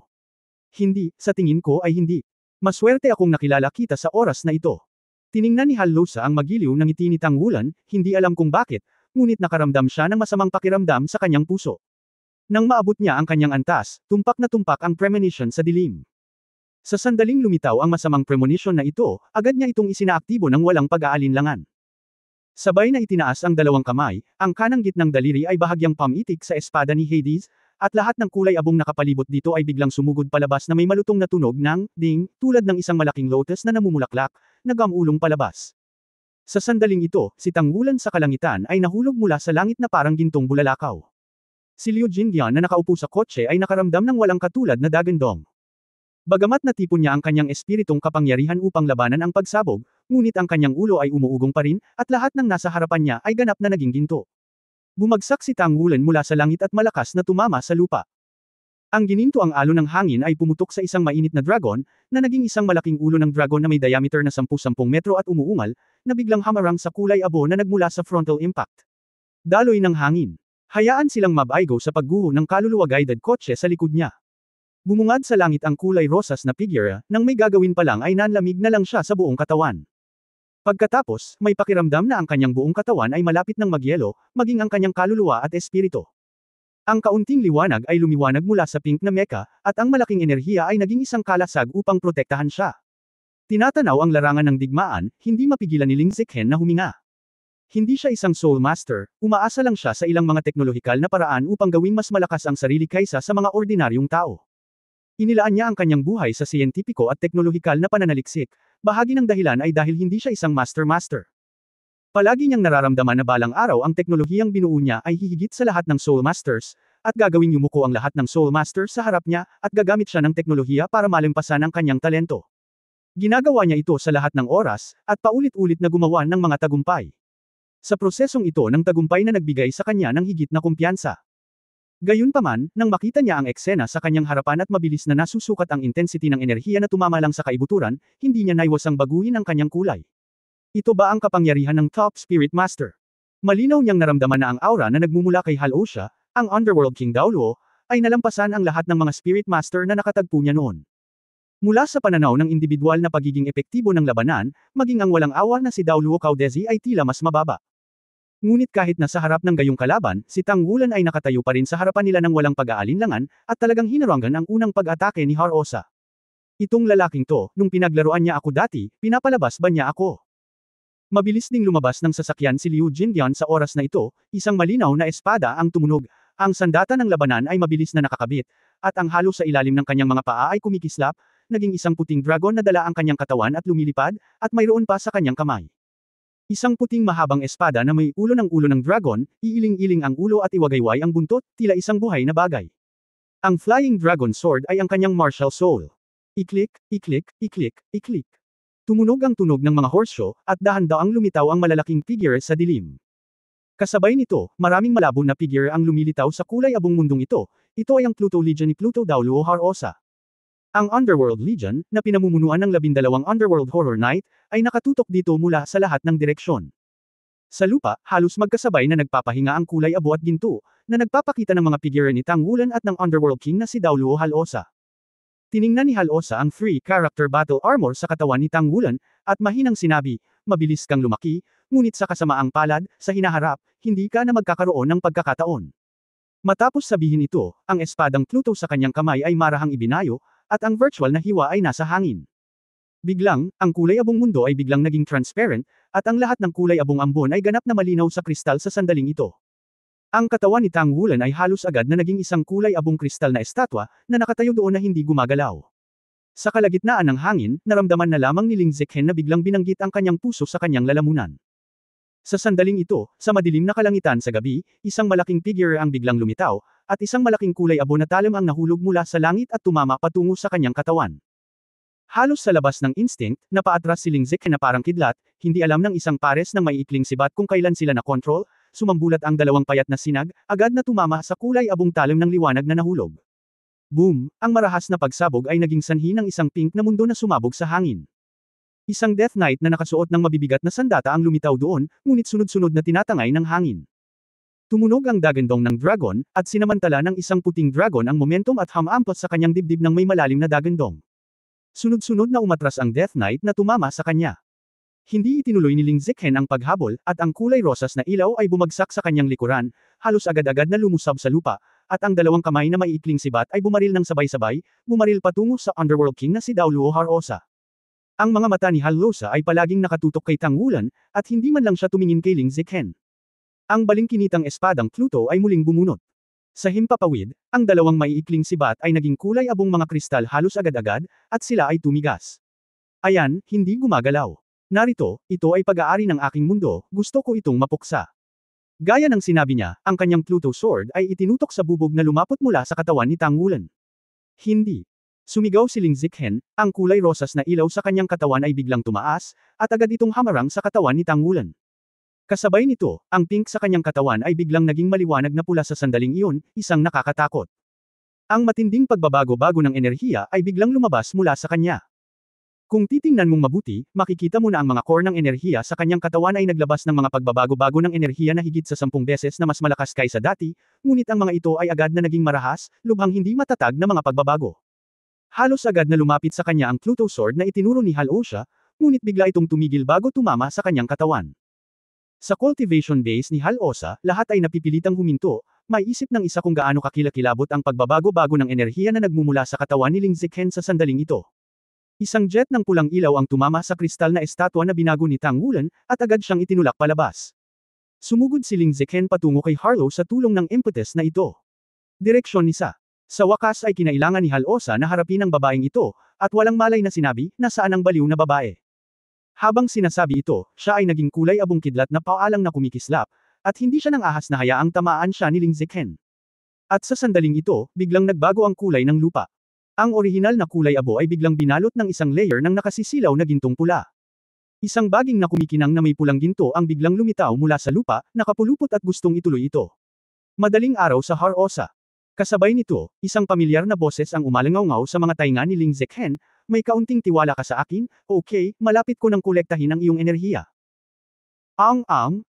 Hindi, sa tingin ko ay hindi. Maswerte akong nakilala kita sa oras na ito. Tiningnan ni Halosa ang magiliw ng ngiti ni Tang Wulan, hindi alam kung bakit, ngunit nakaramdam siya ng masamang pakiramdam sa kanyang puso. Nang maabot niya ang kanyang antas, tumpak na tumpak ang premonition sa dilim. Sa sandaling lumitaw ang masamang premonition na ito, agad niya itong isinaaktibo ng walang pag-aalinlangan. Sabay na itinaas ang dalawang kamay, ang kanang gitnang daliri ay bahagyang pamitik sa espada ni Hades, at lahat ng kulay abong nakapalibot dito ay biglang sumugod palabas na may malutong na tunog ng ding, tulad ng isang malaking lotus na namumulaklak, nagamulong palabas. Sa sandaling ito, si Tang Wulan sa kalangitan ay nahulog mula sa langit na parang gintong bulalakaw. Si Liu Jingyan na nakaupo sa kotse ay nakaramdam ng walang katulad na dagandong. Bagamat natipon niya ang kanyang espiritong kapangyarihan upang labanan ang pagsabog, ngunit ang kanyang ulo ay umuugong pa rin, at lahat ng nasa harapan niya ay ganap na naging ginto. Bumagsak si Tang Wulan mula sa langit at malakas na tumama sa lupa. Ang gininto ang alon ng hangin ay pumutok sa isang mainit na dragon, na naging isang malaking ulo ng dragon na may diameter na 10-10 metro at umuungal, na biglang hamarang sa kulay abo na nagmula sa frontal impact. Daloy ng hangin. Hayaan silang mabaigo sa pagguho ng kaluluwa-guided kotse sa likod niya. Bumungad sa langit ang kulay rosas na figure, nang may gagawin pa lang ay nanlamig na lang siya sa buong katawan. Pagkatapos, may pakiramdam na ang kanyang buong katawan ay malapit ng magyelo, maging ang kanyang kaluluwa at espiritu. Ang kaunting liwanag ay lumiwanag mula sa pink na mecha, at ang malaking enerhiya ay naging isang kalasag upang protektahan siya. Tinatanaw ang larangan ng digmaan, hindi mapigilan ni Ling Ziqen na huminga. Hindi siya isang soul master, umaasa lang siya sa ilang mga teknolohikal na paraan upang gawing mas malakas ang sarili kaysa sa mga ordinaryong tao. Inilaan niya ang kanyang buhay sa siyentipiko at teknolohikal na pananaliksik, bahagi ng dahilan ay dahil hindi siya isang master-master. Palagi niyang nararamdaman na balang araw ang teknolohiyang binuo niya ay hihigit sa lahat ng soul masters, at gagawing yumuko ang lahat ng soul masters sa harap niya, at gagamit siya ng teknolohiya para malimpasan ang kanyang talento. Ginagawa niya ito sa lahat ng oras, at paulit-ulit na gumawa ng mga tagumpay. Sa prosesong ito ng tagumpay na nagbigay sa kanya ng higit na kumpiyansa. Gayunpaman, nang makita niya ang eksena sa kanyang harapan at mabilis na nasusukat ang intensity ng enerhiya na tumama lang sa kaibuturan, hindi niya naiwasang baguhin ang kanyang kulay. Ito ba ang kapangyarihan ng Top Spirit Master? Malinaw niyang naramdaman na ang aura na nagmumula kay Halosha, ang Underworld King Daoluo, ay nalampasan ang lahat ng mga Spirit Master na nakatagpo niya noon. Mula sa pananaw ng individual na pagiging epektibo ng labanan, maging ang walang awa na si Daoluo Caudesi ay tila mas mababa. Ngunit kahit nasa harap ng gayong kalaban, si Tang Wulan ay nakatayo pa rin sa harapan nila ng walang pag-aalinlangan, at talagang hinarangan ang unang pag-atake ni Harosa. Itong lalaking to, nung pinaglaruan niya ako dati, pinapalabas ba niya ako? Mabilis ding lumabas ng sasakyan si Liu Jindian sa oras na ito, isang malinaw na espada ang tumunog. Ang sandata ng labanan ay mabilis na nakakabit, at ang halo sa ilalim ng kanyang mga paa ay kumikislap, naging isang puting dragon na dala ang kanyang katawan at lumilipad, at mayroon pa sa kanyang kamay. Isang puting mahabang espada na may ulo ng dragon, iiling-iling ang ulo at iwagayway ang buntot, tila isang buhay na bagay. Ang Flying Dragon Sword ay ang kanyang martial soul. Iklik, iklik, iklik, iklik. Tumunog ang tunog ng mga horseshoe, at dahan-daang lumitaw ang malalaking figure sa dilim. Kasabay nito, maraming malabo na figure ang lumilitaw sa kulay abong mundong ito, ito ay ang Pluto Legion ni Pluto Daoluo Harosa. Ang Underworld Legion, na pinamumunuan ng 12 Underworld Horror Knight, ay nakatutok dito mula sa lahat ng direksyon. Sa lupa, halos magkasabay na nagpapahinga ang kulay abo at ginto, na nagpapakita ng mga figure ni Tang Wulan at ng Underworld King na si Daoluo Harosa. Tiningnan ni Harosa ang free character battle armor sa katawan ni Tang Wulan, at mahinang sinabi, mabilis kang lumaki, ngunit sa kasamaang palad, sa hinaharap, hindi ka na magkakaroon ng pagkakataon. Matapos sabihin ito, ang espadang Pluto sa kanyang kamay ay marahang ibinayo, at ang virtual na hiwa ay nasa hangin. Biglang, ang kulay abong mundo ay biglang naging transparent, at ang lahat ng kulay abong ambon ay ganap na malinaw sa kristal sa sandaling ito. Ang katawan ni Tang Wulan ay halos agad na naging isang kulay abong kristal na estatwa, na nakatayo doon na hindi gumagalaw. Sa kalagitnaan ng hangin, naramdaman na lamang ni Ling Ziqen na biglang binanggit ang kanyang puso sa kanyang lalamunan. Sa sandaling ito, sa madilim na kalangitan sa gabi, isang malaking figure ang biglang lumitaw, at isang malaking kulay abo na talim ang nahulog mula sa langit at tumama patungo sa kanyang katawan. Halos sa labas ng instinct, napaatras si Ling Ziqen na parang kidlat, hindi alam ng isang pares ng maiikling sibat kung kailan sila na-control, sumambulat ang dalawang payat na sinag, agad na tumama sa kulay abong talim ng liwanag na nahulog. Boom! Ang marahas na pagsabog ay naging sanhi ng isang pink na mundo na sumabog sa hangin. Isang Death Knight na nakasuot ng mabibigat na sandata ang lumitaw doon, ngunit sunod-sunod na tinatangay ng hangin. Tumunog ang dagandong ng dragon, at sinamantala ng isang puting dragon ang momentum at hamampot sa kanyang dibdib ng may malalim na dagandong. Sunod-sunod na umatras ang Death Knight na tumama sa kanya. Hindi itinuloy ni Ling Ziqen ang paghabol, at ang kulay rosas na ilaw ay bumagsak sa kanyang likuran, halos agad-agad na lumusab sa lupa, at ang dalawang kamay na maiikling sibat ay bumaril ng sabay-sabay, bumaril patungo sa Underworld King na si Daoluo Harosa. Ang mga mata ni Harosa ay palaging nakatutok kay Tang Wulan, at hindi man lang siya tumingin kay Ling Ziqen. Ang balingkinitang espadang Pluto ay muling bumunot. Sa himpapawid, ang dalawang maiikling sibat ay naging kulay abong mga kristal halos agad-agad, at sila ay tumigas. Ayan, hindi gumagalaw. Narito, ito ay pag-aari ng aking mundo, gusto ko itong mapuksa. Gaya ng sinabi niya, ang kanyang Pluto Sword ay itinutok sa bubog na lumapot mula sa katawan ni Tang Wulan. Hindi. Sumigaw si Ling Ziqen, ang kulay rosas na ilaw sa kanyang katawan ay biglang tumaas, at agad itong hamarang sa katawan ni Tang Wulan. Kasabay nito, ang pink sa kanyang katawan ay biglang naging maliwanag na pula sa sandaling iyon, isang nakakatakot. Ang matinding pagbabago-bago ng enerhiya ay biglang lumabas mula sa kanya. Kung titingnan mong mabuti, makikita mo na ang mga core ng enerhiya sa kanyang katawan ay naglabas ng mga pagbabago-bago ng enerhiya na higit sa 10 beses na mas malakas kaysa dati, ngunit ang mga ito ay agad na naging marahas, lubhang hindi matatag na mga pagbabago. Halos agad na lumapit sa kanya ang Pluto Sword na itinuro ni Hal Osha, ngunit bigla itong tumigil bago tumama sa kanyang katawan. Sa cultivation base ni Hal Osha, lahat ay napipilitang huminto, maiisip ng isa kung gaano kakilakilabot ang pagbabago-bago ng enerhiya na nagmumula sa katawan ni Ling Zichen sa sandaling ito. Isang jet ng pulang ilaw ang tumama sa kristal na estatwa na binago ni Tang Wulan, at agad siyang itinulak palabas. Sumugod si Ling Zichen patungo kay Harlow sa tulong ng impetus na ito. Direksyon ni Sa. Sa wakas ay kinailangan ni Hal Osha na harapin ang babaeng ito, at walang malay na sinabi, nasaan ang baliw na babae. Habang sinasabi ito, siya ay naging kulay abong kidlat na paalang na kumikislap, at hindi siya nang ahas na hayaang tamaan siya ni Ling Zichen. At sa sandaling ito, biglang nagbago ang kulay ng lupa. Ang orihinal na kulay abo ay biglang binalot ng isang layer ng nakasisilaw na gintong pula. Isang baging na kumikinang na may pulang ginto ang biglang lumitaw mula sa lupa, nakapulupot at gustong ituloy ito. Madaling araw sa Har Osha. Kasabay nito, isang pamilyar na boses ang umalangaw-ngaw sa mga tainga ni Ling Zichen, may kaunting tiwala ka sa akin, okay, malapit ko nang kolektahin ang iyong enerhiya.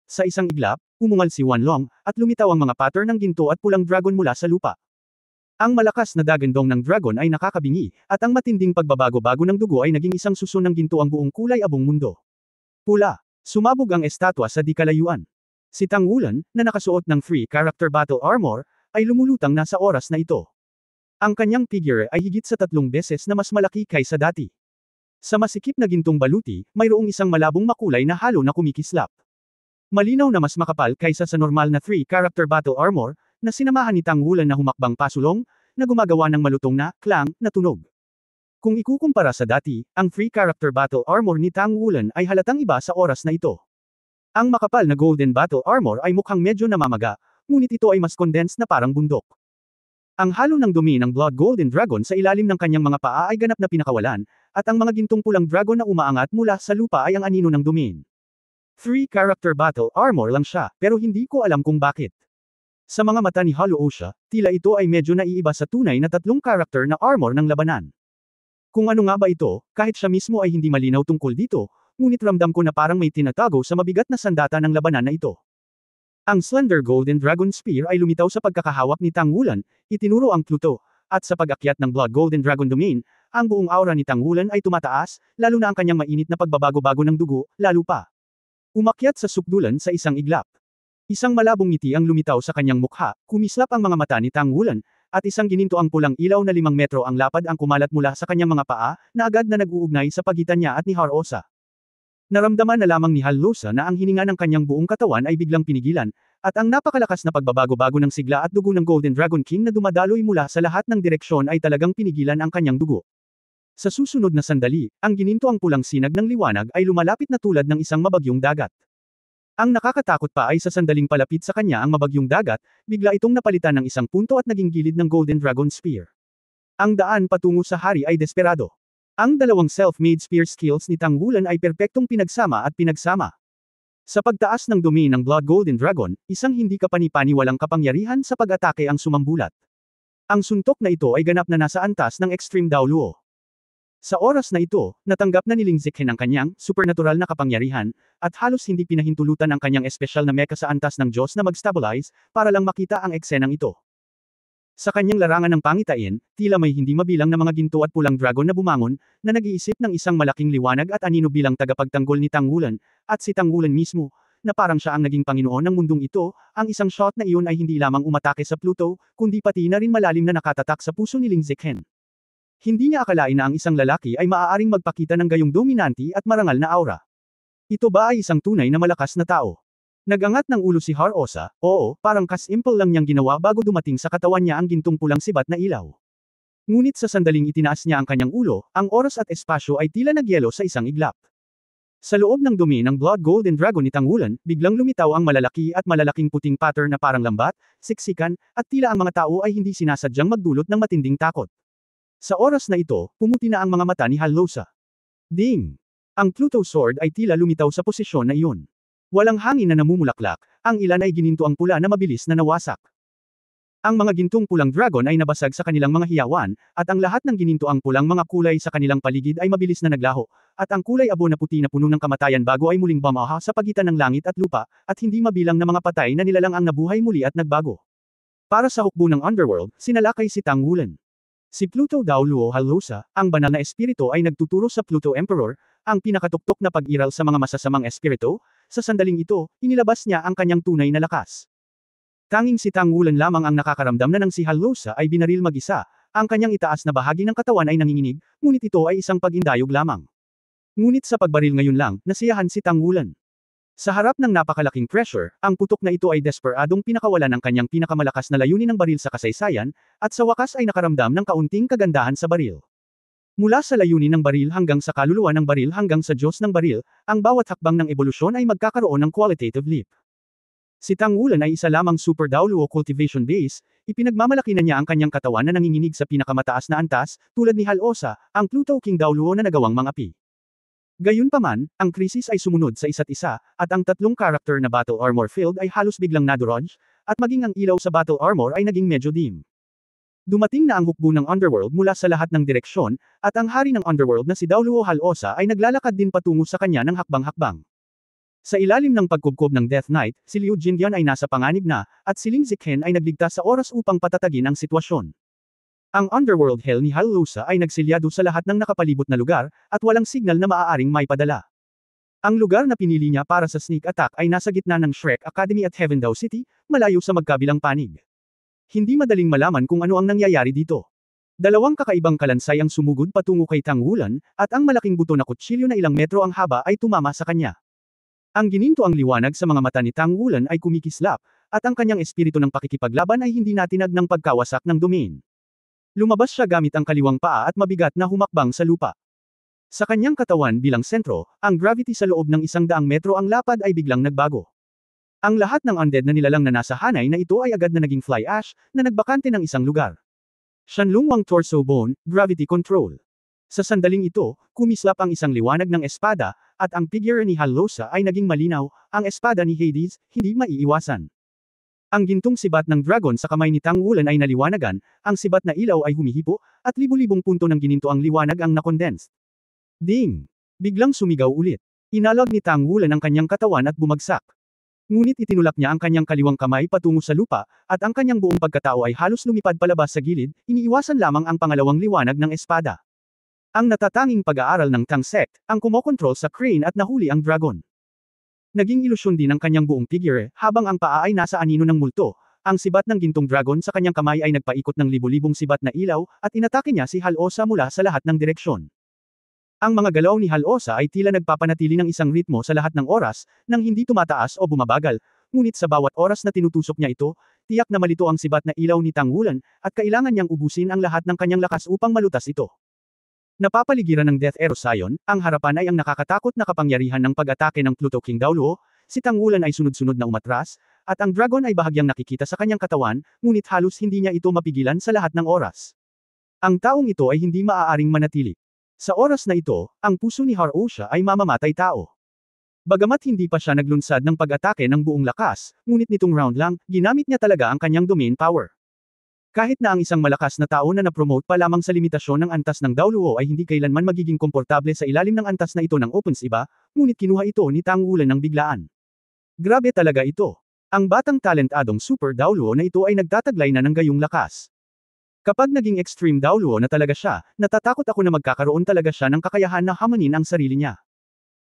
Sa isang iglap, umungal si Wanlong, at lumitaw ang mga pattern ng ginto at pulang dragon mula sa lupa. Ang malakas na dagandong ng dragon ay nakakabingi, at ang matinding pagbabago-bago ng dugo ay naging isang suso ng ginto ang buong kulay abong mundo. Pula. Sumabog ang estatwa sa di kalayuan. Si Tang Wulan, na nakasuot ng 3-character battle armor, ay lumulutang na sa oras na ito. Ang kanyang figure ay higit sa 3 beses na mas malaki kaysa dati. Sa masikip na gintong baluti, mayroong isang malabong makulay na halo na kumikislap. Malinaw na mas makapal kaysa sa normal na 3-character battle armor, na sinamahan ni Tang Wulan na humakbang pasulong, na gumagawa ng malutong na clang na tunog. Kung ikukumpara sa dati, ang 3-character battle armor ni Tang Wulan ay halatang iba sa oras na ito. Ang makapal na golden battle armor ay mukhang medyo namamaga, ngunit ito ay mas condensed na parang bundok. Ang halo ng dumi ng Blood Golden Dragon sa ilalim ng kanyang mga paa ay ganap na pinakawalan, at ang mga gintong pulang dragon na umaangat mula sa lupa ay ang anino ng dumin. 3-character battle armor lang siya, pero hindi ko alam kung bakit. Sa mga mata ni Hal Osha, tila ito ay medyo naiiba sa tunay na 3-character na armor ng labanan. Kung ano nga ba ito, kahit siya mismo ay hindi malinaw tungkol dito, ngunit ramdam ko na parang may tinatago sa mabigat na sandata ng labanan na ito. Ang slender golden dragon spear ay lumitaw sa pagkakahawak ni Tang Wulan, itinuro ang Pluto, at sa pag-akyat ng Blood Golden Dragon Domain, ang buong aura ni Tang Wulan ay tumataas, lalo na ang kanyang mainit na pagbabago-bago ng dugo, lalo pa. Umakyat sa sukdulan sa isang iglap. Isang malabong ngiti ang lumitaw sa kanyang mukha, kumislap ang mga mata ni Tang Wulan, at isang gininto ang pulang ilaw na 5 metro ang lapad ang kumalat mula sa kanyang mga paa, na agad na nag-uugnay sa pagitan niya at ni Har Osha. Naramdaman na lamang ni Hal Osha na ang hininga ng kanyang buong katawan ay biglang pinigilan, at ang napakalakas na pagbabago-bago ng sigla at dugo ng Golden Dragon King na dumadaloy mula sa lahat ng direksyon ay talagang pinigilan ang kanyang dugo. Sa susunod na sandali, ang gininto ang pulang sinag ng liwanag ay lumalapit na tulad ng isang mabagyong dagat. Ang nakakatakot pa ay sa sandaling palapit sa kanya ang mabagyong dagat, bigla itong napalitan ng isang punto at naging gilid ng Golden Dragon Spear. Ang daan patungo sa hari ay desperado. Ang dalawang self-made spear skills ni Tang Wulan ay perpektong pinagsama at pinagsama. Sa pagtaas ng dumi ng Blood Golden Dragon, isang hindi kapani-paniwalang kapangyarihan sa pag-atake ang sumambulat. Ang suntok na ito ay ganap na nasa antas ng Extreme Dao Luo. Sa oras na ito, natanggap na ni Ling Zichen ang kanyang supernatural na kapangyarihan, at halos hindi pinahintulutan ang kanyang espesyal na mecha sa antas ng Diyos na mag-stabilize, para lang makita ang eksenang ito. Sa kanyang larangan ng pangitain, tila may hindi mabilang na mga ginto at pulang dragon na bumangon, na nag-iisip ng isang malaking liwanag at anino bilang tagapagtanggol ni Tang Wulan, at si Tang Wulan mismo, na parang siya ang naging Panginoon ng mundong ito, ang isang shot na iyon ay hindi lamang umatake sa Pluto, kundi pati na rin malalim na nakatatak sa puso ni Ling Zichen. Hindi niya akalain na ang isang lalaki ay maaaring magpakita ng gayong dominanti at marangal na aura. Ito ba ay isang tunay na malakas na tao? Nagangat ng ulo si Har Osha, oo, parang kas-simple lang niyang ginawa bago dumating sa katawan niya ang gintong pulang sibat na ilaw. Ngunit sa sandaling itinaas niya ang kanyang ulo, ang oras at espasyo ay tila nagyelo sa isang iglap. Sa loob ng dumi ng Blood Golden Dragon ni Tang Wulan, biglang lumitaw ang malalaki at malalaking puting pattern na parang lambat, siksikan, at tila ang mga tao ay hindi sinasadyang magdulot ng matinding takot. Sa oras na ito, pumuti na ang mga mata ni Hal Osha. Ding! Ang Pluto Sword ay tila lumitaw sa posisyon na iyon. Walang hangin na namumulaklak, ang ilan ay gininto ang pula na mabilis na nawasak. Ang mga gintong pulang dragon ay nabasag sa kanilang mga hiyawan, at ang lahat ng ginintoang pulang mga kulay sa kanilang paligid ay mabilis na naglaho, at ang kulay abo na puti na puno ng kamatayan bago ay muling bumaha sa pagitan ng langit at lupa, at hindi mabilang na mga patay na nilalang ang nabuhay muli at nagbago. Para sa hukbo ng underworld, sinalakay si Tang Wulan. Si Pluto Dao Luo Halosa, ang banal na espiritu ay nagtuturo sa Pluto Emperor, ang pinakatuktok na pag-iral sa mga masasamang espiritu. Sa sandaling ito, inilabas niya ang kanyang tunay na lakas. Tanging si Tang Wulan lamang ang nakakaramdam na nang si Halosa ay binaril mag-isa, ang kanyang itaas na bahagi ng katawan ay nanginginig, ngunit ito ay isang pag-indayog lamang. Ngunit sa pagbaril ngayon lang, nasiyahan si Tang Wulan. Sa harap ng napakalaking pressure, ang putok na ito ay desperadong pinakawala ng kanyang pinakamalakas na layunin ng baril sa kasaysayan, at sa wakas ay nakaramdam ng kaunting kagandahan sa baril. Mula sa layunin ng baril hanggang sa kaluluwa ng baril hanggang sa Diyos ng baril, ang bawat hakbang ng ebolusyon ay magkakaroon ng qualitative leap. Si Tang Wulan ay isa lamang Super Dao Luo cultivation base, ipinagmamalaki na niya ang kanyang katawan na nanginginig sa pinakamataas na antas, tulad ni Halosa, ang Pluto King Dao Luo na nagawang mangapi. Gayunpaman, ang krisis ay sumunod sa isa't isa, at ang tatlong character na battle armor field ay halos biglang nadurog, at maging ang ilaw sa battle armor ay naging medyo dim. Dumating na ang hukbo ng underworld mula sa lahat ng direksyon, at ang hari ng underworld na si Dao Luo Halosa ay naglalakad din patungo sa kanya ng hakbang-hakbang. Sa ilalim ng pagkubkob ng Death Knight, si Liu Jinyan ay nasa panganib na, at si Ling Ziqen ay nagligtas sa oras upang patatagin ang sitwasyon. Ang underworld hell ni Halosa ay nagsilyado sa lahat ng nakapalibot na lugar, at walang signal na maaaring maipadala. Ang lugar na pinili niya para sa sneak attack ay nasa gitna ng Shrek Academy at Heaven Dao City, malayo sa magkabilang panig. Hindi madaling malaman kung ano ang nangyayari dito. Dalawang kakaibang kalansay ang sumugod patungo kay Tang Wulan, at ang malaking buto na kutsilyo na ilang metro ang haba ay tumama sa kanya. Ang gininto ang liwanag sa mga mata ni Tang Wulan ay kumikislap, at ang kanyang espiritu ng pakikipaglaban ay hindi natinag ng pagkawasak ng domain. Lumabas siya gamit ang kaliwang paa at mabigat na humakbang sa lupa. Sa kanyang katawan bilang sentro, ang gravity sa loob ng 100 metro ang lapad ay biglang nagbago. Ang lahat ng undead na nilalang na nasa hanay na ito ay agad na naging fly ash, na nagbakante ng isang lugar. Shanlungwang torso bone, gravity control. Sa sandaling ito, kumislap ang isang liwanag ng espada, at ang figure ni Halosa ay naging malinaw, ang espada ni Hades, hindi maiiwasan. Ang gintong sibat ng dragon sa kamay ni Tang Wulan ay naliwanagan, ang sibat na ilaw ay humihipo, at libu-libong punto ng gininto ang liwanag ang nakondensed. Ding! Biglang sumigaw ulit. Inalog ni Tang Wulan ang kanyang katawan at bumagsak. Ngunit itinulak niya ang kanyang kaliwang kamay patungo sa lupa, at ang kanyang buong pagkatao ay halos lumipad palabas sa gilid, iniiwasan lamang ang pangalawang liwanag ng espada. Ang natatanging pag-aaral ng Tang Sect, ang kumokontrol sa crane at nahuli ang dragon. Naging ilusyon din ang kanyang buong figure, habang ang paa ay nasa anino ng multo, ang sibat ng gintong dragon sa kanyang kamay ay nagpaikot ng libu-libong sibat na ilaw, at inatake niya si Halosa mula sa lahat ng direksyon. Ang mga galaw ni Halosa ay tila nagpapanatili ng isang ritmo sa lahat ng oras, nang hindi tumataas o bumabagal, ngunit sa bawat oras na tinutusok niya ito, tiyak na malito ang sibat na ilaw ni Tang Wulan, at kailangan niyang ubusin ang lahat ng kanyang lakas upang malutas ito. Napapaligiran ng Death Erosion, ang harapan ay ang nakakatakot na kapangyarihan ng pag-atake ng Pluto King Dao Luo, si Tang Wulan ay sunod-sunod na umatras, at ang dragon ay bahagyang nakikita sa kanyang katawan, ngunit halos hindi niya ito mapigilan sa lahat ng oras. Ang taong ito ay hindi maaaring manatili. Sa oras na ito, ang puso ni Halosa ay mamamatay tao. Bagamat hindi pa siya naglunsad ng pag-atake ng buong lakas, ngunit nitong round lang, ginamit niya talaga ang kanyang domain power. Kahit na ang isang malakas na tao na napromote pa lamang sa limitasyon ng antas ng Dao Luo ay hindi kailanman magiging komportable sa ilalim ng antas na ito ng opens iba, ngunit kinuha ito ni Tang Wulan ng biglaan. Grabe talaga ito. Ang batang talentadong Super Dao Luo na ito ay nagtataglay na ng gayong lakas. Kapag naging extreme Dao Luo na talaga siya, natatakot ako na magkakaroon talaga siya ng kakayahan na hamanin ang sarili niya.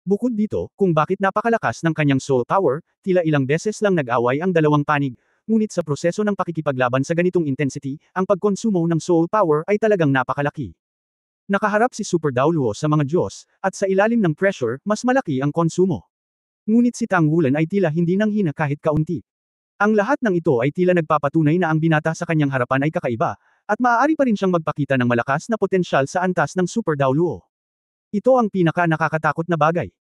Bukod dito, kung bakit napakalakas ng kanyang soul power, tila ilang beses lang nag-away ang dalawang panig. Ngunit sa proseso ng pakikipaglaban sa ganitong intensity, ang pagkonsumo ng soul power ay talagang napakalaki. Nakaharap si Super Dao Luo sa mga Diyos, at sa ilalim ng pressure, mas malaki ang konsumo. Ngunit si Tang Wulan ay tila hindi nanghina kahit kaunti. Ang lahat ng ito ay tila nagpapatunay na ang binata sa kanyang harapan ay kakaiba, at maaari pa rin siyang magpakita ng malakas na potensyal sa antas ng Super Dao Luo. Ito ang pinaka-nakakatakot na bagay.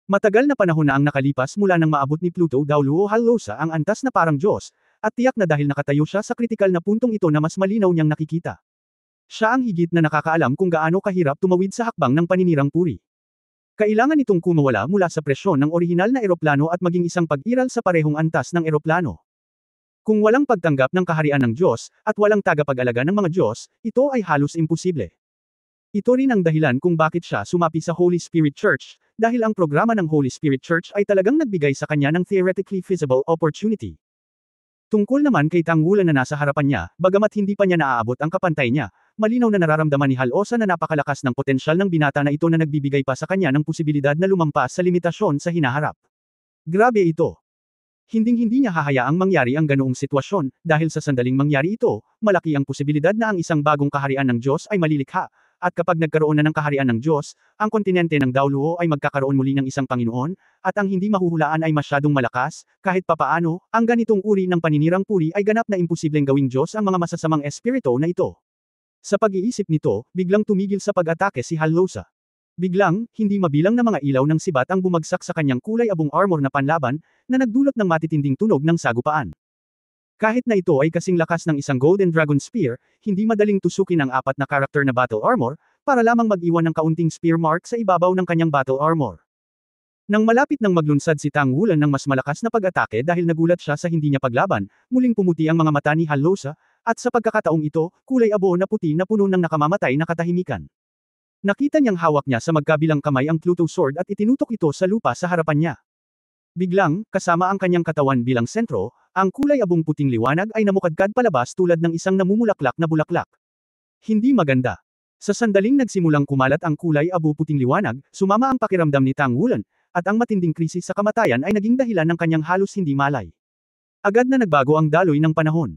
Matagal na panahon na ang nakalipas mula nang maabot ni Pluto Dao Luo Halosa ang antas na parang Diyos, at tiyak na dahil nakatayo siya sa kritikal na puntong ito na mas malinaw niyang nakikita. Siya ang higit na nakakaalam kung gaano kahirap tumawid sa hakbang ng paninirang puri. Kailangan itong kumawala mula sa presyon ng orihinal na eroplano at maging isang pag-iral sa parehong antas ng eroplano. Kung walang pagtanggap ng kaharian ng Diyos, at walang tagapag-alaga ng mga Diyos, ito ay halos imposible. Ito rin ang dahilan kung bakit siya sumapi sa Holy Spirit Church, dahil ang programa ng Holy Spirit Church ay talagang nagbigay sa kanya ng theoretically feasible opportunity. Tungkol naman kay Tangulan na nasa harapan niya, bagamat hindi pa niya naaabot ang kapantay niya, malinaw na nararamdaman ni Halosa na napakalakas ng potensyal ng binata na ito na nagbibigay pa sa kanya ng posibilidad na lumampas sa limitasyon sa hinaharap. Grabe ito. Hinding-hindi niya hahayaang mangyari ang ganoong sitwasyon, dahil sa sandaling mangyari ito, malaki ang posibilidad na ang isang bagong kaharian ng Diyos ay malilikha, at kapag nagkaroon na ng kaharian ng Diyos, ang kontinente ng Dauluo ay magkakaroon muli ng isang Panginoon, at ang hindi mahuhulaan ay masyadong malakas, kahit papaano, ang ganitong uri ng paninirang puri ay ganap na imposibleng gawing Diyos ang mga masasamang espirito na ito. Sa pag-iisip nito, biglang tumigil sa pag-atake si Halosa. Biglang, hindi mabilang na mga ilaw ng sibat ang bumagsak sa kanyang kulay abong armor na panlaban, na nagdulot ng matitinding tunog ng sagupaan. Kahit na ito ay kasing lakas ng isang Golden Dragon Spear, hindi madaling tusukin ang apat na karakter na battle armor, para lamang mag-iwan ng kaunting spear mark sa ibabaw ng kanyang battle armor. Nang malapit nang maglunsad si Tangulan ng mas malakas na pag-atake dahil nagulat siya sa hindi niya paglaban, muling pumuti ang mga mata ni Halosa, at sa pagkakataong ito, kulay abo na puti na puno ng nakamamatay na katahimikan. Nakita niyang hawak niya sa magkabilang kamay ang Pluto Sword at itinutok ito sa lupa sa harapan niya. Biglang, kasama ang kanyang katawan bilang sentro, ang kulay abong puting liwanag ay namukadkad palabas tulad ng isang namumulaklak na bulaklak. Hindi maganda. Sa sandaling nagsimulang kumalat ang kulay abo puting liwanag, sumama ang pakiramdam ni Tangulan, at ang matinding krisis sa kamatayan ay naging dahilan ng kanyang halos hindi malay. Agad na nagbago ang daloy ng panahon.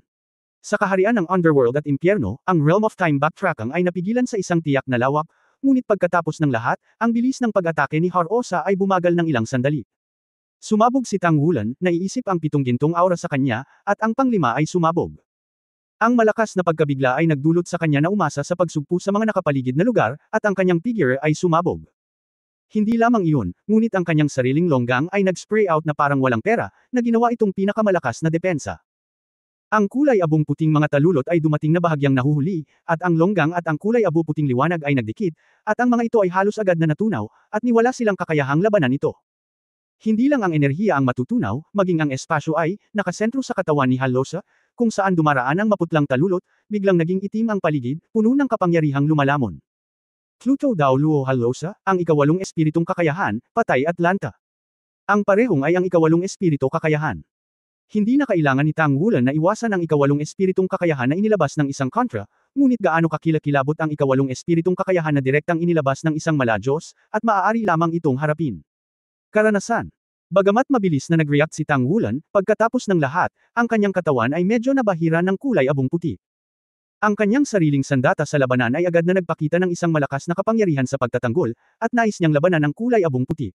Sa kaharian ng Underworld at Impyerno, ang Realm of Time backtracking ay napigilan sa isang tiyak na lawak, ngunit pagkatapos ng lahat, ang bilis ng pag-atake ni Halosa ay bumagal ng ilang sandali. Sumabog si Tangulan, naiisip ang 7 gintong aura sa kanya, at ang panglima ay sumabog. Ang malakas na pagkabigla ay nagdulot sa kanya na umasa sa pagsugpo sa mga nakapaligid na lugar, at ang kanyang figure ay sumabog. Hindi lamang iyon, ngunit ang kanyang sariling longgang ay nag-spray out na parang walang pera, na ginawa itong pinakamalakas na depensa. Ang kulay abong puting mga talulot ay dumating na bahagyang nahuhuli, at ang longgang at ang kulay abo puting liwanag ay nagdikit, at ang mga ito ay halos agad na natunaw, at niwala silang kakayahang labanan ito. Hindi lang ang enerhiya ang matutunaw, maging ang espasyo ay, nakasentro sa katawan ni Halosa, kung saan dumaraan ang maputlang talulot, biglang naging itim ang paligid, puno ng kapangyarihang lumalamon. Pluto Dauluo Halosa, ang ikawalong espiritong kakayahan, patay Atlanta. Ang parehong ay ang ikawalong espirito kakayahan. Hindi na kailangan ni Tangulan na iwasan ang ikawalong espiritong kakayahan na inilabas ng isang kontra, ngunit gaano kakilakilabot ang ikawalong espiritong kakayahan na direktang inilabas ng isang maladyos, at maaari lamang itong harapin. Karanasan. Bagamat mabilis na nag-react si Tangulan, pagkatapos ng lahat, ang kanyang katawan ay medyo nabahira ng kulay abong puti. Ang kanyang sariling sandata sa labanan ay agad na nagpakita ng isang malakas na kapangyarihan sa pagtatanggol, at nais niyang labanan ng kulay abong puti.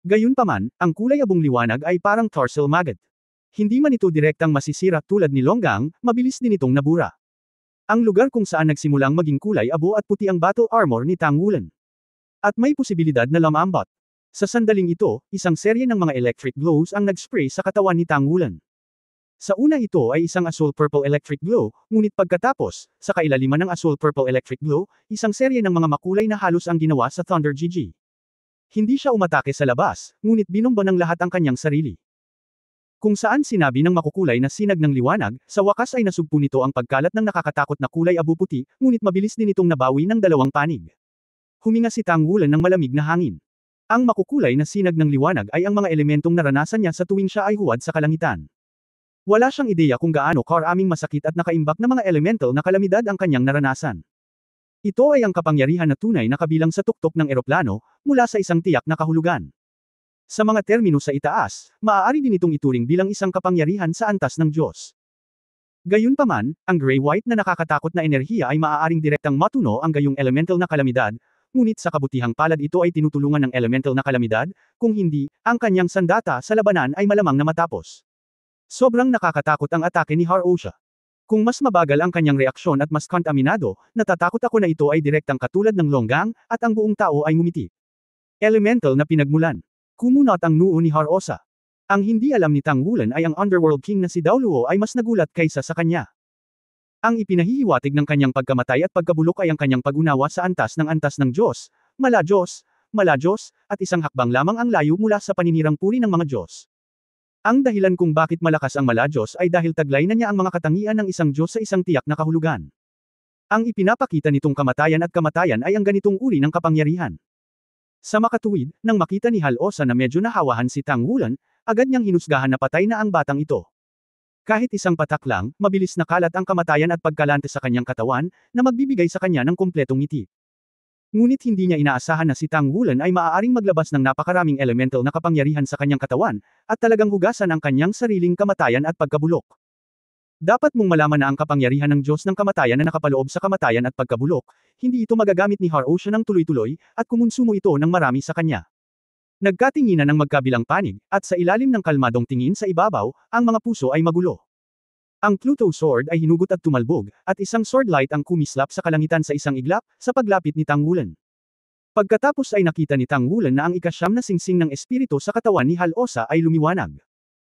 Gayunpaman, ang kulay abong liwanag ay parang Tarsal Maggot. Hindi man ito direktang masisira tulad ni Longgang, mabilis din itong nabura. Ang lugar kung saan nagsimulang maging kulay abo at puti ang battle armor ni Tangulan. At may posibilidad na lumambot. Sa sandaling ito, isang serye ng mga electric glows ang nag-spray sa katawan ni Tangulan. Sa una ito ay isang azul-purple electric glow, ngunit pagkatapos, sa kailaliman ng azul-purple electric glow, isang serye ng mga makulay na halos ang ginawa sa Thunder GG. Hindi siya umatake sa labas, ngunit binomba ng lahat ang kanyang sarili. Kung saan sinabi ng makukulay na sinag ng liwanag, sa wakas ay nasugpo nito ang pagkalat ng nakakatakot na kulay abo puti, ngunit mabilis din itong nabawi ng dalawang panig. Huminga si Tangulan ng malamig na hangin. Ang makukulay na sinag ng liwanag ay ang mga elementong naranasan niya sa tuwing siya ay huwad sa kalangitan. Wala siyang ideya kung gaano karaming masakit at nakaimbak na mga elemental na kalamidad ang kanyang naranasan. Ito ay ang kapangyarihan na tunay na kabilang sa tuktok ng eroplano, mula sa isang tiyak na kahulugan. Sa mga termino sa itaas, maaari din itong ituring bilang isang kapangyarihan sa antas ng Diyos. Gayunpaman, ang gray-white na nakakatakot na enerhiya ay maaaring direktang matuno ang gayong elemental na kalamidad, ngunit sa kabutihang palad ito ay tinutulungan ng elemental na kalamidad, kung hindi, ang kanyang sandata sa labanan ay malamang na matapos. Sobrang nakakatakot ang atake ni Halosa. Kung mas mabagal ang kanyang reaksyon at mas kontaminado, natatakot ako na ito ay direktang katulad ng Longgang, at ang buong tao ay ngumiti. Elemental na pinagmulan. Kumunot ang noo ni Halosa. Ang hindi alam ni Tangulan ay ang Underworld King na si Dauluo ay mas nagulat kaysa sa kanya. Ang ipinahihiwatig ng kanyang pagkamatay at pagkabulok ay ang kanyang pag-unawa sa antas ng Diyos, Maladyos, at isang hakbang lamang ang layo mula sa paninirang puri ng mga Diyos. Ang dahilan kung bakit malakas ang Mala-Diyos ay dahil taglay na niya ang mga katangian ng isang Diyos sa isang tiyak na kahulugan. Ang ipinapakita nitong kamatayan ay ang ganitong uri ng kapangyarihan. Sa makatuwid, nang makita ni Hal-Osa na medyo nahawahan si Tang Wulan, agad niyang hinusgahan na patay na ang batang ito. Kahit isang patak lang, mabilis na kalat ang kamatayan at pagkalante sa kanyang katawan, na magbibigay sa kanya ng kumpletong ngiti. Ngunit hindi niya inaasahan na si Tang Wulan ay maaaring maglabas ng napakaraming elemental na kapangyarihan sa kanyang katawan, at talagang hugasan ang kanyang sariling kamatayan at pagkabulok. Dapat mong malaman na ang kapangyarihan ng Diyos ng kamatayan na nakapaloob sa kamatayan at pagkabulok, hindi ito magagamit ni Har-Osha ng tuloy-tuloy, at kumonsumo ito ng marami sa kanya. Nagkatinginan ng magkabilang panig, at sa ilalim ng kalmadong tingin sa ibabaw, ang mga puso ay magulo. Ang Pluto Sword ay hinugot at tumalbog, at isang sword light ang kumislap sa kalangitan sa isang iglap, sa paglapit ni Tang Wulan. Pagkatapos ay nakita ni Tang Wulan na ang ikasyam na singsing ng espiritu sa katawan ni Hal-Osa ay lumiwanag.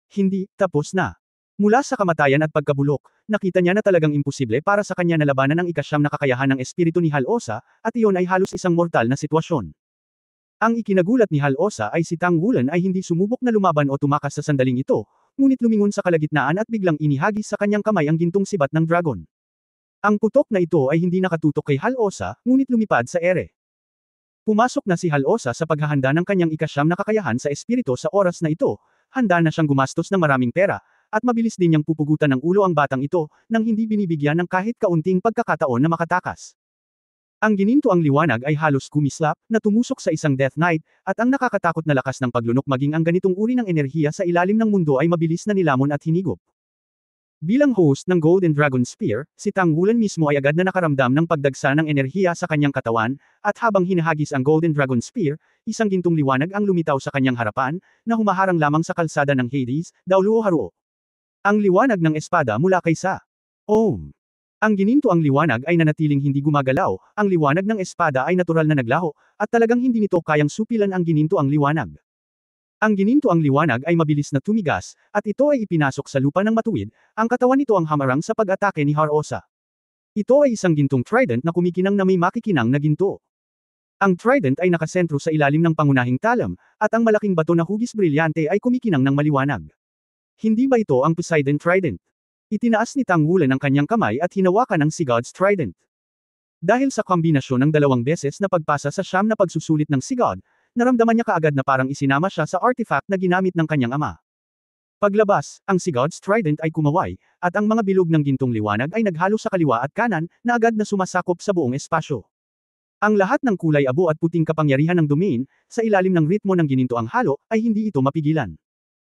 Hindi, tapos na. Mula sa kamatayan at pagkabulok, nakita niya na talagang imposible para sa kanya na labanan ang ikasyam na kakayahan ng espiritu ni Hal-Osa, at iyon ay halos isang mortal na sitwasyon. Ang ikinagulat ni Hal-Osa ay si Tang Wulan ay hindi sumubok na lumaban o tumakas sa sandaling ito, ngunit lumingon sa kalagitnaan at biglang inihagis sa kanyang kamay ang gintong sibat ng dragon. Ang putok na ito ay hindi nakatutok kay Hal-Osa, ngunit lumipad sa ere. Pumasok na si Hal-Osa sa paghahanda ng kanyang ikasyam na kakayahan sa espiritu sa oras na ito, handa na siyang gumastos ng maraming pera, at mabilis din niyang pupugutan ng ulo ang batang ito, nang hindi binibigyan ng kahit kaunting pagkakataon na makatakas. Ang gininto ang liwanag ay halos kumislap, na tumusok sa isang Death Knight, at ang nakakatakot na lakas ng paglunok maging ang ganitong uri ng enerhiya sa ilalim ng mundo ay mabilis na nilamon at hinigop. Bilang host ng Golden Dragon Spear, si Tang Wulan mismo ay agad na nakaramdam ng pagdagsa ng enerhiya sa kanyang katawan, at habang hinahagis ang Golden Dragon Spear, isang gintong liwanag ang lumitaw sa kanyang harapan, na humaharang lamang sa kalsada ng Hades, Dauluo-Haruo. Ang liwanag ng espada mula kay Sa. Om. Ang gininto ang liwanag ay nanatiling hindi gumagalaw, ang liwanag ng espada ay natural na naglaho, at talagang hindi nito kayang supilan ang gininto ang liwanag. Ang gininto ang liwanag ay mabilis na tumigas, at ito ay ipinasok sa lupa ng matuwid, ang katawan nito ang hamarang sa pag-atake ni Har-Osa. Ito ay isang gintong trident na kumikinang na may makikinang na ginto. Ang trident ay nakasentro sa ilalim ng pangunahing talam, at ang malaking bato na hugis brilyante ay kumikinang ng maliwanag. Hindi ba ito ang Poseidon Trident? Itinaas ni Tang Wulan ang kanyang kamay at hinawakan ang Sigurd's Trident. Dahil sa kombinasyon ng dalawang beses na pagpasa sa siyam na pagsusulit ng Sigurd, naramdaman niya kaagad na parang isinama siya sa artifact na ginamit ng kanyang ama. Paglabas, ang Sigurd's Trident ay kumaway, at ang mga bilog ng gintong liwanag ay naghalo sa kaliwa at kanan, na agad na sumasakop sa buong espasyo. Ang lahat ng kulay abo at puting kapangyarihan ng domain, sa ilalim ng ritmo ng gininto ang halo, ay hindi ito mapigilan.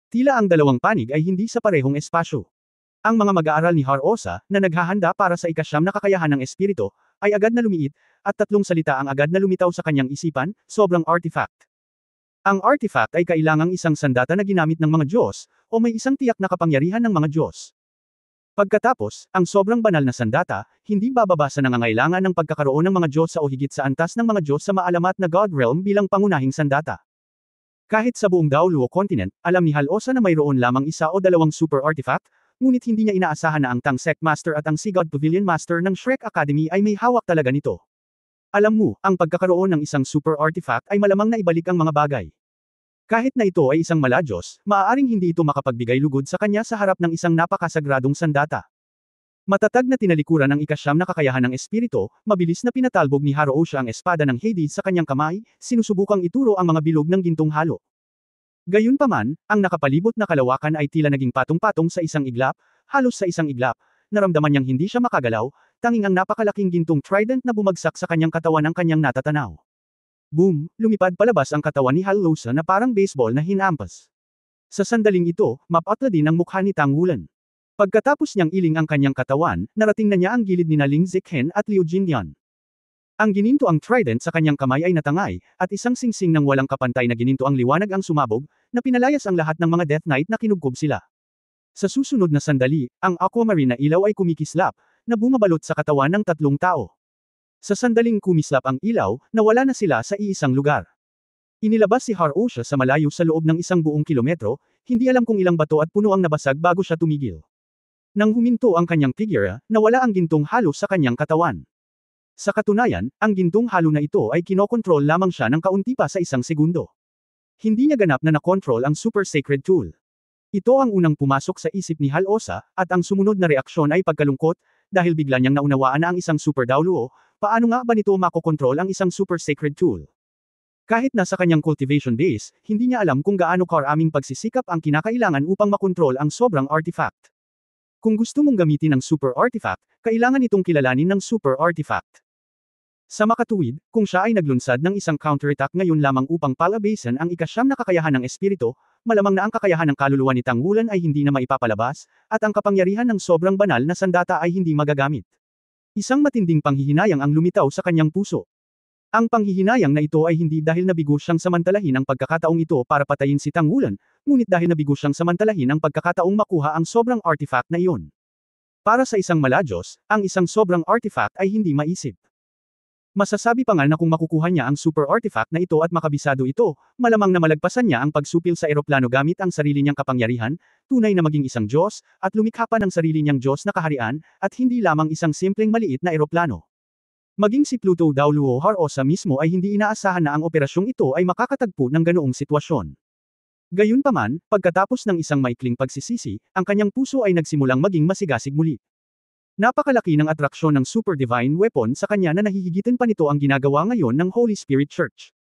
Tila ang dalawang panig ay hindi sa parehong espasyo. Ang mga mag-aaral ni Har-Osa, na naghahanda para sa ikasyam na kakayahan ng espiritu, ay agad na lumiit, at tatlong salita ang agad na lumitaw sa kanyang isipan, sobrang artifact. Ang artifact ay kailangang isang sandata na ginamit ng mga Diyos, o may isang tiyak na kapangyarihan ng mga Diyos. Pagkatapos, ang sobrang banal na sandata, hindi bababa sa nangangailangan ng pagkakaroon ng mga Diyos sa o higit sa antas ng mga Diyos sa maalamat na God Realm bilang pangunahing sandata. Kahit sa buong Daoluo continent, alam ni Hal-Osa na mayroon lamang isa o dalawang super artifact, ngunit hindi niya inaasahan na ang Tang Sect Master at ang Sigurd Pavilion Master ng Shrek Academy ay may hawak talaga nito. Alam mo, ang pagkakaroon ng isang super artifact ay malamang na ibalik ang mga bagay. Kahit na ito ay isang Mala-Diyos, maaaring hindi ito makapagbigay lugod sa kanya sa harap ng isang napakasagradong sandata. Matatag na tinalikuran ang ikasyam na kakayahan ng espiritu, mabilis na pinatalbog ni Har-Osha ang espada ng Hades sa kanyang kamay, sinusubukang ituro ang mga bilog ng gintong halo. Gayunpaman, ang nakapalibot na kalawakan ay tila naging patong-patong sa isang iglap, halos sa isang iglap, naramdaman niyang hindi siya makagalaw, tanging ang napakalaking gintong trident na bumagsak sa kanyang katawan ang kanyang natatanaw. Boom! Lumipad palabas ang katawan ni Hal-Osa na parang baseball na hinampas. Sa sandaling ito, mapatla din ang mukha ni Tang Wulan. Pagkatapos niyang iling ang kanyang katawan, narating na niya ang gilid ni Ling Ziqen at Liu Jinyan. Ang gininto ang trident sa kanyang kamay ay natangay, at isang singsing ng walang kapantay na gininto ang liwanag ang sumabog, na pinalayas ang lahat ng mga Death Knight na kinubkob sila. Sa susunod na sandali, ang aquamarine na ilaw ay kumikislap, na bumabalot sa katawan ng tatlong tao. Sa sandaling kumislap ang ilaw, nawala na sila sa iisang lugar. Inilabas si Har-Osha sa malayo sa loob ng isang buong kilometro, hindi alam kung ilang bato at puno ang nabasag bago siya tumigil. Nang huminto ang kanyang figure, nawala ang gintong halo sa kanyang katawan. Sa katunayan, ang gintong halo na ito ay kinokontrol lamang siya ng kaunti pa sa isang segundo. Hindi niya ganap na nakontrol ang super sacred tool. Ito ang unang pumasok sa isip ni Hal-Osa, at ang sumunod na reaksyon ay pagkalungkot, dahil bigla niyang naunawaan na ang isang Super Daoluo, paano nga ba nito makokontrol ang isang Super Sacred Tool? Kahit nasa kanyang cultivation base, hindi niya alam kung gaano karaming pagsisikap ang kinakailangan upang makontrol ang sobrang artifact. Kung gusto mong gamitin ang Super Artifact, kailangan itong kilalanin ng Super Artifact. Sa makatuwid, kung siya ay naglunsad ng isang counterattack ngayon lamang upang palabasin ang ikasyam na kakayahan ng espiritu, malamang na ang kakayahan ng kaluluwa ni Tang Wulan ay hindi na maipapalabas, at ang kapangyarihan ng sobrang banal na sandata ay hindi magagamit. Isang matinding panghihinayang ang lumitaw sa kanyang puso. Ang panghihinayang na ito ay hindi dahil nabigo siyang samantalahin ang pagkakataong ito para patayin si Tang Wulan, ngunit dahil nabigo siyang samantalahin ang pagkakataong makuha ang sobrang artifact na iyon. Para sa isang maladyos, ang isang sobrang artifact ay hindi maisip. Masasabi pa nga na kung makukuha niya ang super artifact na ito at makabisado ito, malamang na malagpasan niya ang pagsupil sa eroplano gamit ang sarili niyang kapangyarihan, tunay na maging isang Diyos, at lumikha pa ng sarili niyang Diyos na kaharian, at hindi lamang isang simpleng maliit na eroplano. Maging si Pluto Daoluo Har-Osa mismo ay hindi inaasahan na ang operasyong ito ay makakatagpo ng ganoong sitwasyon. Gayunpaman, pagkatapos ng isang maikling pagsisisi, ang kanyang puso ay nagsimulang maging masigasig muli. Napakalaki ng atraksyon ng Super Divine Weapon sa kanya na nahihigitan pa nito ang ginagawa ngayon ng Holy Spirit Church.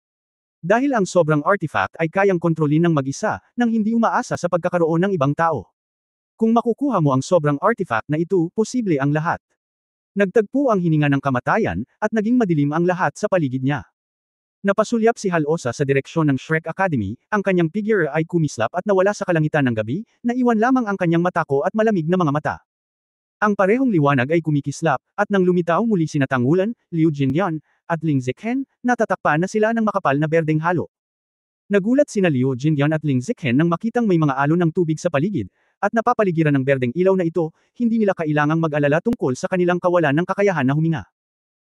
Dahil ang sobrang artifact ay kayang kontrolin ng mag-isa, nang hindi umaasa sa pagkakaroon ng ibang tao. Kung makukuha mo ang sobrang artifact na ito, posible ang lahat. Nagtagpo ang hininga ng kamatayan, at naging madilim ang lahat sa paligid niya. Napasulyap si Hal-Osa sa direksyon ng Shrek Academy, ang kanyang figure ay kumislap at nawala sa kalangitan ng gabi, naiwan lamang ang kanyang matako at malamig na mga mata. Ang parehong liwanag ay kumikislap, at nang lumitaw muli sina Tang Wulan, Liu Jinyan, at Ling Ziqan, natatakpan na sila ng makapal na berdeng halo. Nagulat sina Liu Jinyan at Ling Ziqan nang makitang may mga alon ng tubig sa paligid, at napapaligiran ng berdeng ilaw na ito, hindi nila kailangang mag-alala tungkol sa kanilang kawalan ng kakayahan na huminga.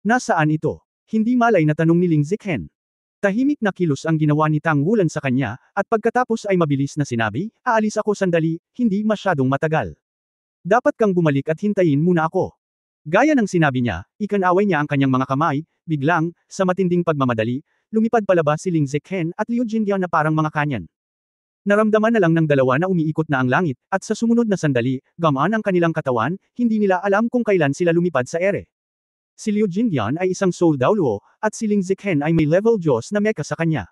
Nasaan ito? Hindi malay na tanong ni Ling Ziqan. Tahimik na kilos ang ginawa ni Tang Wulan sa kanya, at pagkatapos ay mabilis na sinabi, aalis ako sandali, hindi masyadong matagal. Dapat kang bumalik at hintayin muna ako. Gaya ng sinabi niya, ikanaway niya ang kanyang mga kamay, biglang, sa matinding pagmamadali, lumipad palabas si Ling Ziqan at Liu Jinyan na parang mga kanyan. Naramdaman na lang ng dalawa na umiikot na ang langit, at sa sumunod na sandali, gamaan ang kanilang katawan, hindi nila alam kung kailan sila lumipad sa ere. Si Liu Jinyan ay isang Soul Daoluo, at si Ling Ziqan ay may level Diyos na mecha sa kanya.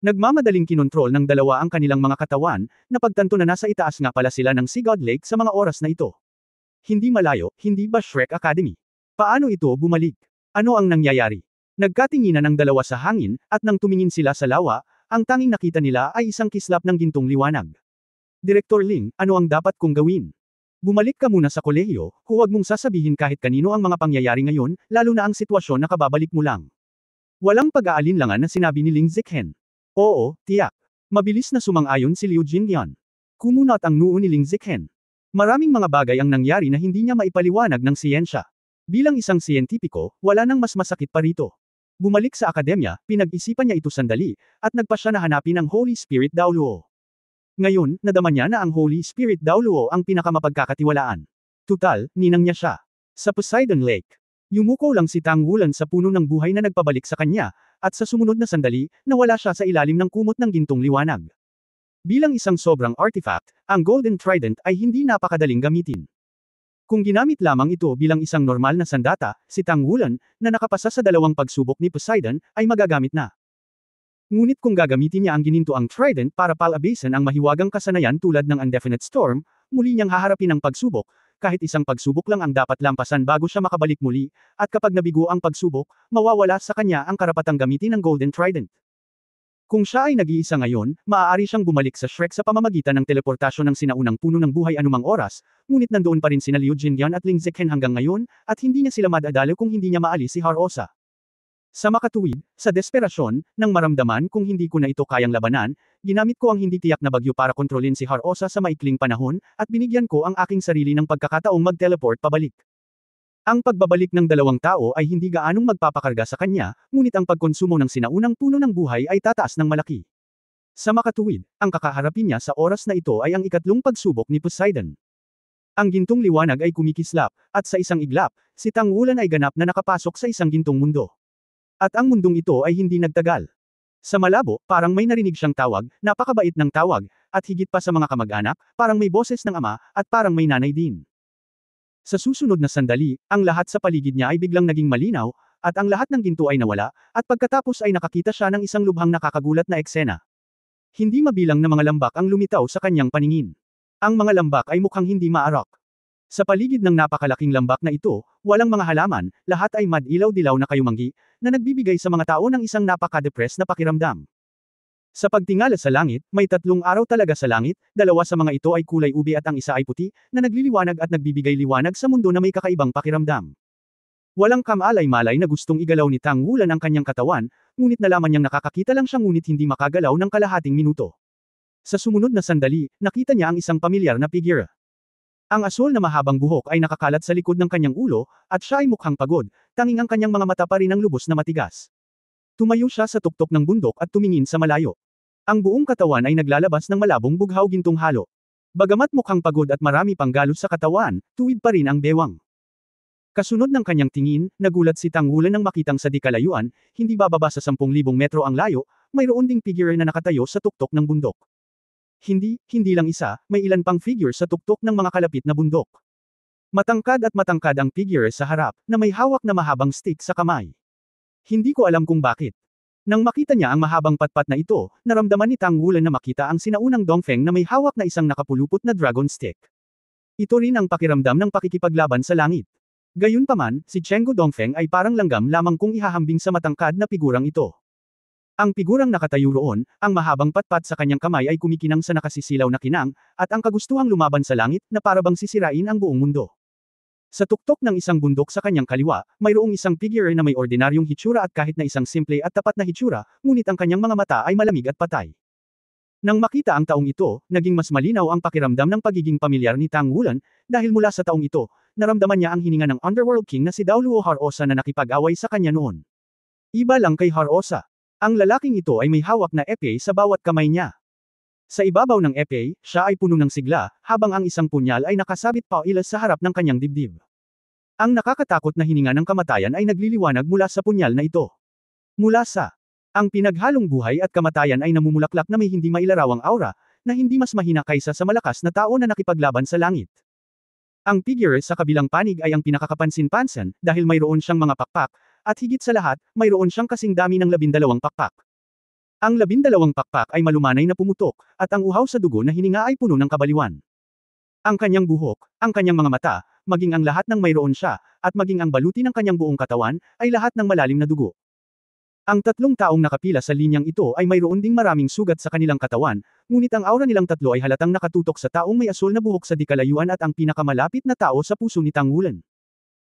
Nagmamadaling kinontrol ng dalawa ang kanilang mga katawan, napagtanto na nasa itaas nga pala sila ng Sea God Lake sa mga oras na ito. Hindi malayo, hindi ba Shrek Academy? Paano ito bumalik? Ano ang nangyayari? Nagkatinginan ang dalawa sa hangin, at nang tumingin sila sa lawa, ang tanging nakita nila ay isang kislap ng gintong liwanag. Direktor Ling, ano ang dapat kong gawin? Bumalik ka muna sa kolehiyo, huwag mong sasabihin kahit kanino ang mga pangyayari ngayon, lalo na ang sitwasyon na kababalik mo lang. Walang pag-aalinlangan na sinabi ni Ling Ziqan. Oo, tiyak. Mabilis na sumang-ayon si Liu Jinyan. Kumunat ang noo ni Ling Ziqan. Maraming mga bagay ang nangyari na hindi niya maipaliwanag ng siyensya. Bilang isang siyentipiko, wala nang mas masakit pa rito. Bumalik sa akademya, pinag-isipan niya ito sandali, at nagpa siya na hanapin ang Holy Spirit Daoluo. Ngayon, nadama niya na ang Holy Spirit Daoluo ang pinakamapagkakatiwalaan. Tutal, ninang niya siya. Sa Poseidon Lake. Yumuko lang si Tang Wulan sa puno ng buhay na nagpabalik sa kanya, at sa sumunod na sandali, nawala siya sa ilalim ng kumot ng gintong liwanag. Bilang isang sobrang artifact, ang Golden Trident ay hindi napakadaling gamitin. Kung ginamit lamang ito bilang isang normal na sandata, si Tang Wulan, na nakapasa sa dalawang pagsubok ni Poseidon, ay magagamit na. Ngunit kung gagamitin niya ang ginintoang Trident para palabasin ang mahiwagang kasanayan tulad ng Undefinite Storm, muli niyang haharapin ang pagsubok, kahit isang pagsubok lang ang dapat lampasan bago siya makabalik muli, at kapag nabigo ang pagsubok, mawawala sa kanya ang karapatang gamitin ng Golden Trident. Kung siya ay nag-iisa ngayon, maaari siyang bumalik sa Shrek sa pamamagitan ng teleportasyon ng sinaunang puno ng buhay anumang oras, ngunit nandoon pa rin sina Liu Jinyan at Ling Ziqan hanggang ngayon, at hindi niya sila madadalo kung hindi niya maalis si Har-Osa. Sa makatuwid, sa desperasyon, nang maramdaman kung hindi ko na ito kayang labanan, ginamit ko ang hindi tiyak na bagyo para kontrolin si Har-Osa sa maikling panahon, at binigyan ko ang aking sarili ng pagkakataong mag-teleport pabalik. Ang pagbabalik ng dalawang tao ay hindi gaanong magpapakarga sa kanya, ngunit ang pagkonsumo ng sinaunang puno ng buhay ay tataas ng malaki. Sa makatuwid, ang kakaharapin niya sa oras na ito ay ang ikatlong pagsubok ni Poseidon. Ang gintong liwanag ay kumikislap, at sa isang iglap, si Tang Wulan ay ganap na nakapasok sa isang gintong mundo. At ang mundong ito ay hindi nagtagal. Sa malabo, parang may narinig siyang tawag, napakabait ng tawag, at higit pa sa mga kamag-anak, parang may boses ng ama, at parang may nanay din. Sa susunod na sandali, ang lahat sa paligid niya ay biglang naging malinaw, at ang lahat ng ginto ay nawala, at pagkatapos ay nakakita siya ng isang lubhang nakakagulat na eksena. Hindi mabilang na mga lambak ang lumitaw sa kanyang paningin. Ang mga lambak ay mukhang hindi maarok. Sa paligid ng napakalaking lambak na ito, walang mga halaman, lahat ay madilaw-dilaw na kayumanggi, na nagbibigay sa mga tao ng isang napaka-depressed na pakiramdam. Sa pagtingala sa langit, may tatlong araw talaga sa langit, dalawa sa mga ito ay kulay ube at ang isa ay puti, na nagliliwanag at nagbibigay liwanag sa mundo na may kakaibang pakiramdam. Walang kamalay-malay na gustong igalaw ni Tang Wulan ang kanyang katawan, ngunit nalaman niyang nakakakita lang siya ngunit hindi makagalaw ng kalahating minuto. Sa sumunod na sandali, nakita niya ang isang pamilyar na figure. Ang asul na mahabang buhok ay nakakalat sa likod ng kanyang ulo, at siya ay mukhang pagod, tanging ang kanyang mga mata pa rin ang lubos na matigas. Tumayo siya sa tuktok ng bundok at tumingin sa malayo. Ang buong katawan ay naglalabas ng malabong bughaw gintong halo. Bagamat mukhang pagod at marami pang galos sa katawan, tuwid pa rin ang bewang. Kasunod ng kanyang tingin, nagulat si Tang Wulan nang makitang sa di kalayuan, hindi bababa sa 10,000 metro ang layo, mayroon ding figure na nakatayo sa tuktok ng bundok. Hindi lang isa, may ilan pang figure sa tuktok ng mga kalapit na bundok. Matangkad at matangkad ang figure sa harap, na may hawak na mahabang stick sa kamay. Hindi ko alam kung bakit. Nang makita niya ang mahabang patpat na ito, naramdaman ni Tang Wulan na makita ang sinaunang Dongfeng na may hawak na isang nakapulupot na dragon stick. Ito rin ang pakiramdam ng pakikipaglaban sa langit. Gayunpaman, si Chenggu Dongfeng ay parang langgam lamang kung ihahambing sa matangkad na figurang ito. Ang figurang nakatayo roon, ang mahabang patpat sa kanyang kamay ay kumikinang sa nakasisilaw na kinang, at ang kagustuhang lumaban sa langit, na parabang sisirain ang buong mundo. Sa tuktok ng isang bundok sa kanyang kaliwa, mayroong isang figure na may ordinaryong hitsura at kahit na isang simple at tapat na hitsura, ngunit ang kanyang mga mata ay malamig at patay. Nang makita ang taong ito, naging mas malinaw ang pakiramdam ng pagiging pamilyar ni Tang Wulan, dahil mula sa taong ito, naramdaman niya ang hininga ng Underworld King na si Daoluo Harosa na nakipag-away sa kanya noon. Iba lang kay Harosa. Ang lalaking ito ay may hawak na epee sa bawat kamay niya. Sa ibabaw ng epee, siya ay puno ng sigla, habang ang isang punyal ay nakasabit pa ilas sa harap ng kanyang dibdib. Ang nakakatakot na hininga ng kamatayan ay nagliliwanag mula sa punyal na ito. Mula sa ang pinaghalong buhay at kamatayan ay namumulaklak na may hindi mailarawang aura, na hindi mas mahina kaysa sa malakas na tao na nakipaglaban sa langit. Ang figure sa kabilang panig ay ang pinakakapansin-pansin, dahil mayroon siyang mga pakpak, at higit sa lahat, mayroon siyang kasing dami ng 12 pakpak. Ang 12 pakpak ay malumanay na pumutok, at ang uhaw sa dugo na hininga ay puno ng kabaliwan. Ang kanyang buhok, ang kanyang mga mata, maging ang lahat ng mayroon siya, at maging ang baluti ng kanyang buong katawan, ay lahat ng malalim na dugo. Ang tatlong taong nakapila sa linyang ito ay mayroon ding maraming sugat sa kanilang katawan, ngunit ang aura nilang tatlo ay halatang nakatutok sa taong may asul na buhok sa di kalayuan at ang pinakamalapit na tao sa puso ni Tang Wulan.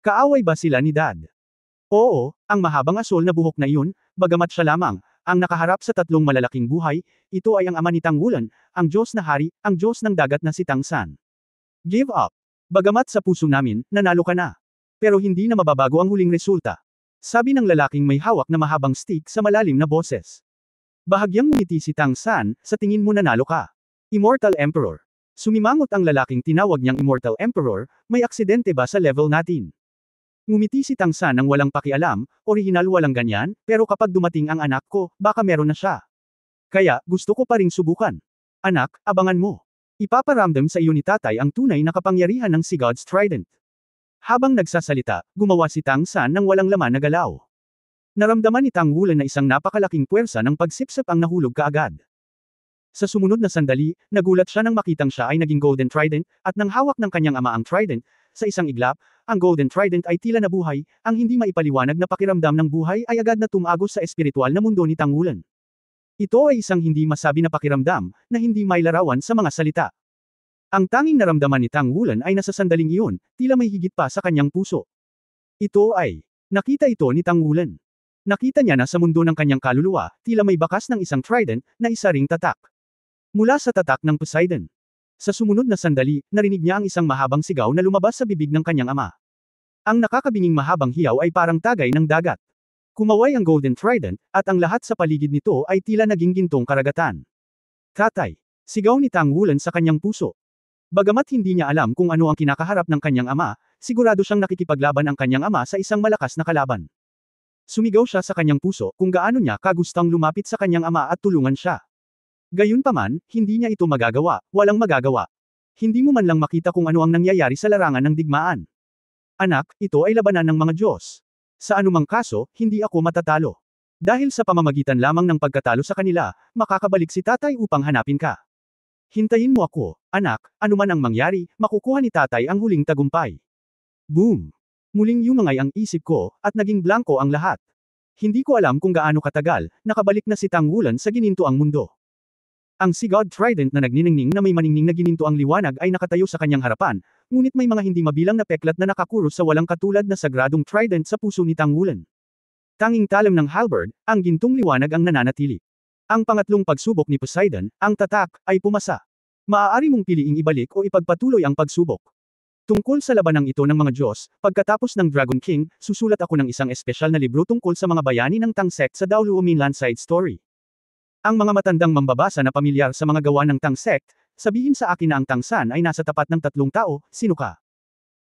Kaaway ba sila ni Dad? Oo, ang mahabang asul na buhok na iyon, bagamat siya lamang, ang nakaharap sa tatlong malalaking buhay, ito ay ang ama ni Tang Wulan, ang Diyos na hari, ang Diyos ng dagat na si Tang San. Give up. Bagamat sa puso namin, nanalo ka na. Pero hindi na mababago ang huling resulta. Sabi ng lalaking may hawak na mahabang stick sa malalim na boses. Bahagyang ngumiti si Tang San, sa tingin mo nanalo ka. Immortal Emperor. Sumimangot ang lalaking tinawag niyang Immortal Emperor, may aksidente ba sa level natin? Ngumiti si Tang San nang walang pakialam, orihinal walang ganyan, pero kapag dumating ang anak ko, baka meron na siya. Kaya, gusto ko pa ring subukan. Anak, abangan mo. Ipaparamdam sa iyo ni tatay ang tunay na kapangyarihan ng si God's Trident. Habang nagsasalita, gumawa si Tang San ng walang laman na galaw. Naramdaman ni Tang Wulan na isang napakalaking puwersa ng pagsipsip ang nahulog kaagad. Sa sumunod na sandali, nagulat siya nang makitang siya ay naging Golden Trident, at nang hawak ng kanyang ama ang Trident, sa isang iglap, ang Golden Trident ay tila nabuhay, ang hindi maipaliwanag na pakiramdam ng buhay ay agad na tumagos sa espiritual na mundo ni Tang Wulan. Ito ay isang hindi masabi na pakiramdam, na hindi mailarawan sa mga salita. Ang tanging naramdaman ni Tang Wulan ay nasa sandaling iyon, tila may higit pa sa kanyang puso. Ito ay, nakita ito ni Tang Wulan. Nakita niya na sa mundo ng kanyang kaluluwa, tila may bakas ng isang trident, na isa ring tatak. Mula sa tatak ng Poseidon. Sa sumunod na sandali, narinig niya ang isang mahabang sigaw na lumabas sa bibig ng kanyang ama. Ang nakakabinging mahabang hiyaw ay parang tagay ng dagat. Kumaway ang Golden Trident, at ang lahat sa paligid nito ay tila naging gintong karagatan. Tatay. Sigaw ni Tang Wulan sa kanyang puso. Bagamat hindi niya alam kung ano ang kinakaharap ng kanyang ama, sigurado siyang nakikipaglaban ang kanyang ama sa isang malakas na kalaban. Sumigaw siya sa kanyang puso kung gaano niya kagustang lumapit sa kanyang ama at tulungan siya. Gayunpaman, hindi niya ito magagawa, walang magagawa. Hindi mo man lang makita kung ano ang nangyayari sa larangan ng digmaan. Anak, ito ay labanan ng mga Diyos. Sa anumang kaso, hindi ako matatalo. Dahil sa pamamagitan lamang ng pagkatalo sa kanila, makakabalik si tatay upang hanapin ka. Hintayin mo ako, anak, anuman ang mangyari, makukuha ni tatay ang huling tagumpay. Boom! Muling yumangay ang isip ko, at naging blanko ang lahat. Hindi ko alam kung gaano katagal, nakabalik na si Tang Wulan sa gininto ang mundo. Ang si God Trident na nagniningning na may maningning na gininto ang liwanag ay nakatayo sa kanyang harapan, ngunit may mga hindi mabilang na peklat na nakakurus sa walang katulad na sagradong trident sa puso ni Tang Wulan. Tanging talim ng halberd, ang gintong liwanag ang nananatili. Ang pangatlong pagsubok ni Poseidon, ang tatak, ay pumasa. Maaari mong piliing ibalik o ipagpatuloy ang pagsubok. Tungkol sa labanang ito ng mga Diyos, pagkatapos ng Dragon King, susulat ako ng isang espesyal na libro tungkol sa mga bayani ng Tang Sect sa Daoluo Mainland Side Story. Ang mga matandang mambabasa na pamilyar sa mga gawa ng Tang Sect, sabihin sa akin na ang Tang San ay nasa tapat ng tatlong tao, sino ka?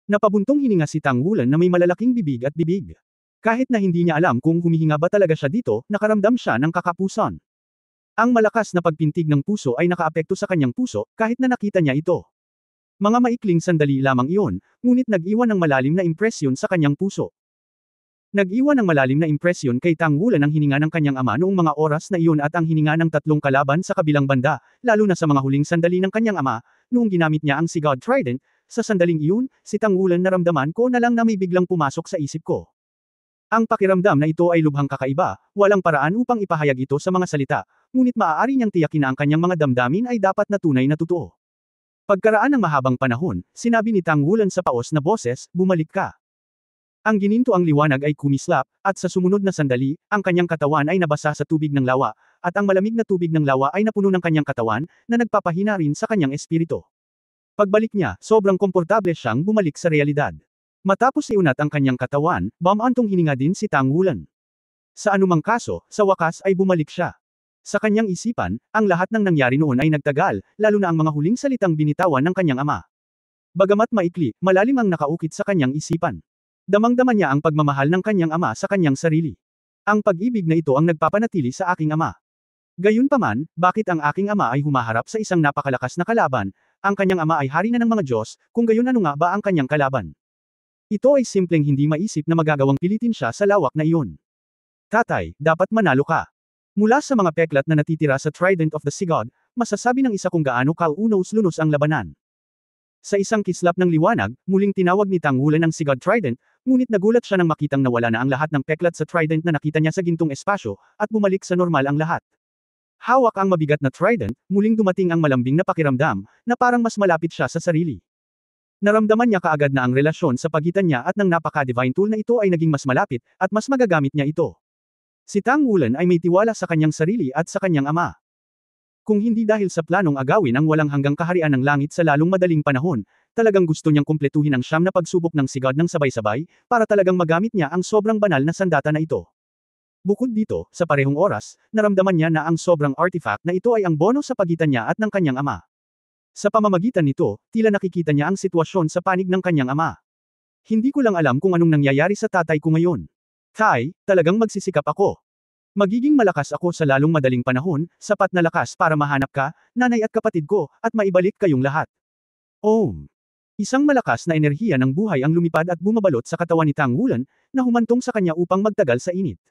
Napabuntong hininga si Tang Wulan na may malalaking bibig at bibig. Kahit na hindi niya alam kung humihinga ba talaga siya dito, nakaramdam siya ng kakapusan. Ang malakas na pagpintig ng puso ay nakaapekto sa kanyang puso, kahit na nakita niya ito. Mga maikling sandali lamang iyon, ngunit nag-iwan ng malalim na impresyon sa kanyang puso. Nag-iwan ng malalim na impresyon kay Tang Wulan ang hininga ng kanyang ama noong mga oras na iyon at ang hininga ng tatlong kalaban sa kabilang banda, lalo na sa mga huling sandali ng kanyang ama, noong ginamit niya ang si God Trident. Sa sandaling iyon, si Tang Wulan naramdaman ko na lang na may biglang pumasok sa isip ko. Ang pakiramdam na ito ay lubhang kakaiba, walang paraan upang ipahayag ito sa mga salita, ngunit maaari niyang tiyakin na ang kanyang mga damdamin ay dapat na tunay na totoo. Pagkaraan ng mahabang panahon, sinabi ni Tang Wulan sa paos na boses, bumalik ka. Ang gininto ang liwanag ay kumislap, at sa sumunod na sandali, ang kanyang katawan ay nabasa sa tubig ng lawa, at ang malamig na tubig ng lawa ay napuno ng kanyang katawan, na nagpapahina rin sa kanyang espiritu. Pagbalik niya, sobrang komportable siyang bumalik sa realidad. Matapos iunat ang kanyang katawan, bumantong hininga din si Tang Wulan. Sa anumang kaso, sa wakas ay bumalik siya. Sa kanyang isipan, ang lahat ng nangyari noon ay nagtagal, lalo na ang mga huling salitang binitawan ng kanyang ama. Bagamat maikli, malalim ang nakaukit sa kanyang isipan. Damang-dama niya ang pagmamahal ng kanyang ama sa kanyang sarili. Ang pag-ibig na ito ang nagpapanatili sa aking ama. Gayunpaman, bakit ang aking ama ay humaharap sa isang napakalakas na kalaban? Ang kanyang ama ay hari na ng mga Diyos, kung gayon ano nga ba ang kanyang kalaban? Ito ay simpleng hindi maisip na magagawang pilitin siya sa lawak na iyon. Tatay, dapat manalo ka. Mula sa mga peklat na natitira sa Trident of the Sea God, masasabi ng isa kung gaano kaunos-lunos ang labanan. Sa isang kislap ng liwanag, muling tinawag ni Tang Wulan ang Sea God Trident, ngunit nagulat siya nang makitang nawala na ang lahat ng peklat sa Trident na nakita niya sa gintong espasyo, at bumalik sa normal ang lahat. Hawak ang mabigat na Trident, muling dumating ang malambing na pakiramdam, na parang mas malapit siya sa sarili. Naramdaman niya kaagad na ang relasyon sa pagitan niya at ng napaka-divine tool na ito ay naging mas malapit, at mas magagamit niya ito. Si Tang Wulan ay may tiwala sa kanyang sarili at sa kanyang ama. Kung hindi dahil sa planong agawin ang walang hanggang kaharian ng langit sa lalong madaling panahon, talagang gusto niyang kumpletuhin ang siyam na pagsubok ng sigad ng sabay-sabay, para talagang magamit niya ang sobrang banal na sandata na ito. Bukod dito, sa parehong oras, naramdaman niya na ang sobrang artifact na ito ay ang bono sa pagitan niya at ng kanyang ama. Sa pamamagitan nito, tila nakikita niya ang sitwasyon sa panig ng kanyang ama. Hindi ko lang alam kung anong nangyayari sa tatay ko ngayon. Tay, talagang magsisikap ako. Magiging malakas ako sa lalong madaling panahon, sapat na lakas para mahanap ka, nanay at kapatid ko, at maibalik kayong lahat. Om. Isang malakas na enerhiya ng buhay ang lumipad at bumabalot sa katawan ni Tang Wulan, na humantong sa kanya upang magtagal sa init.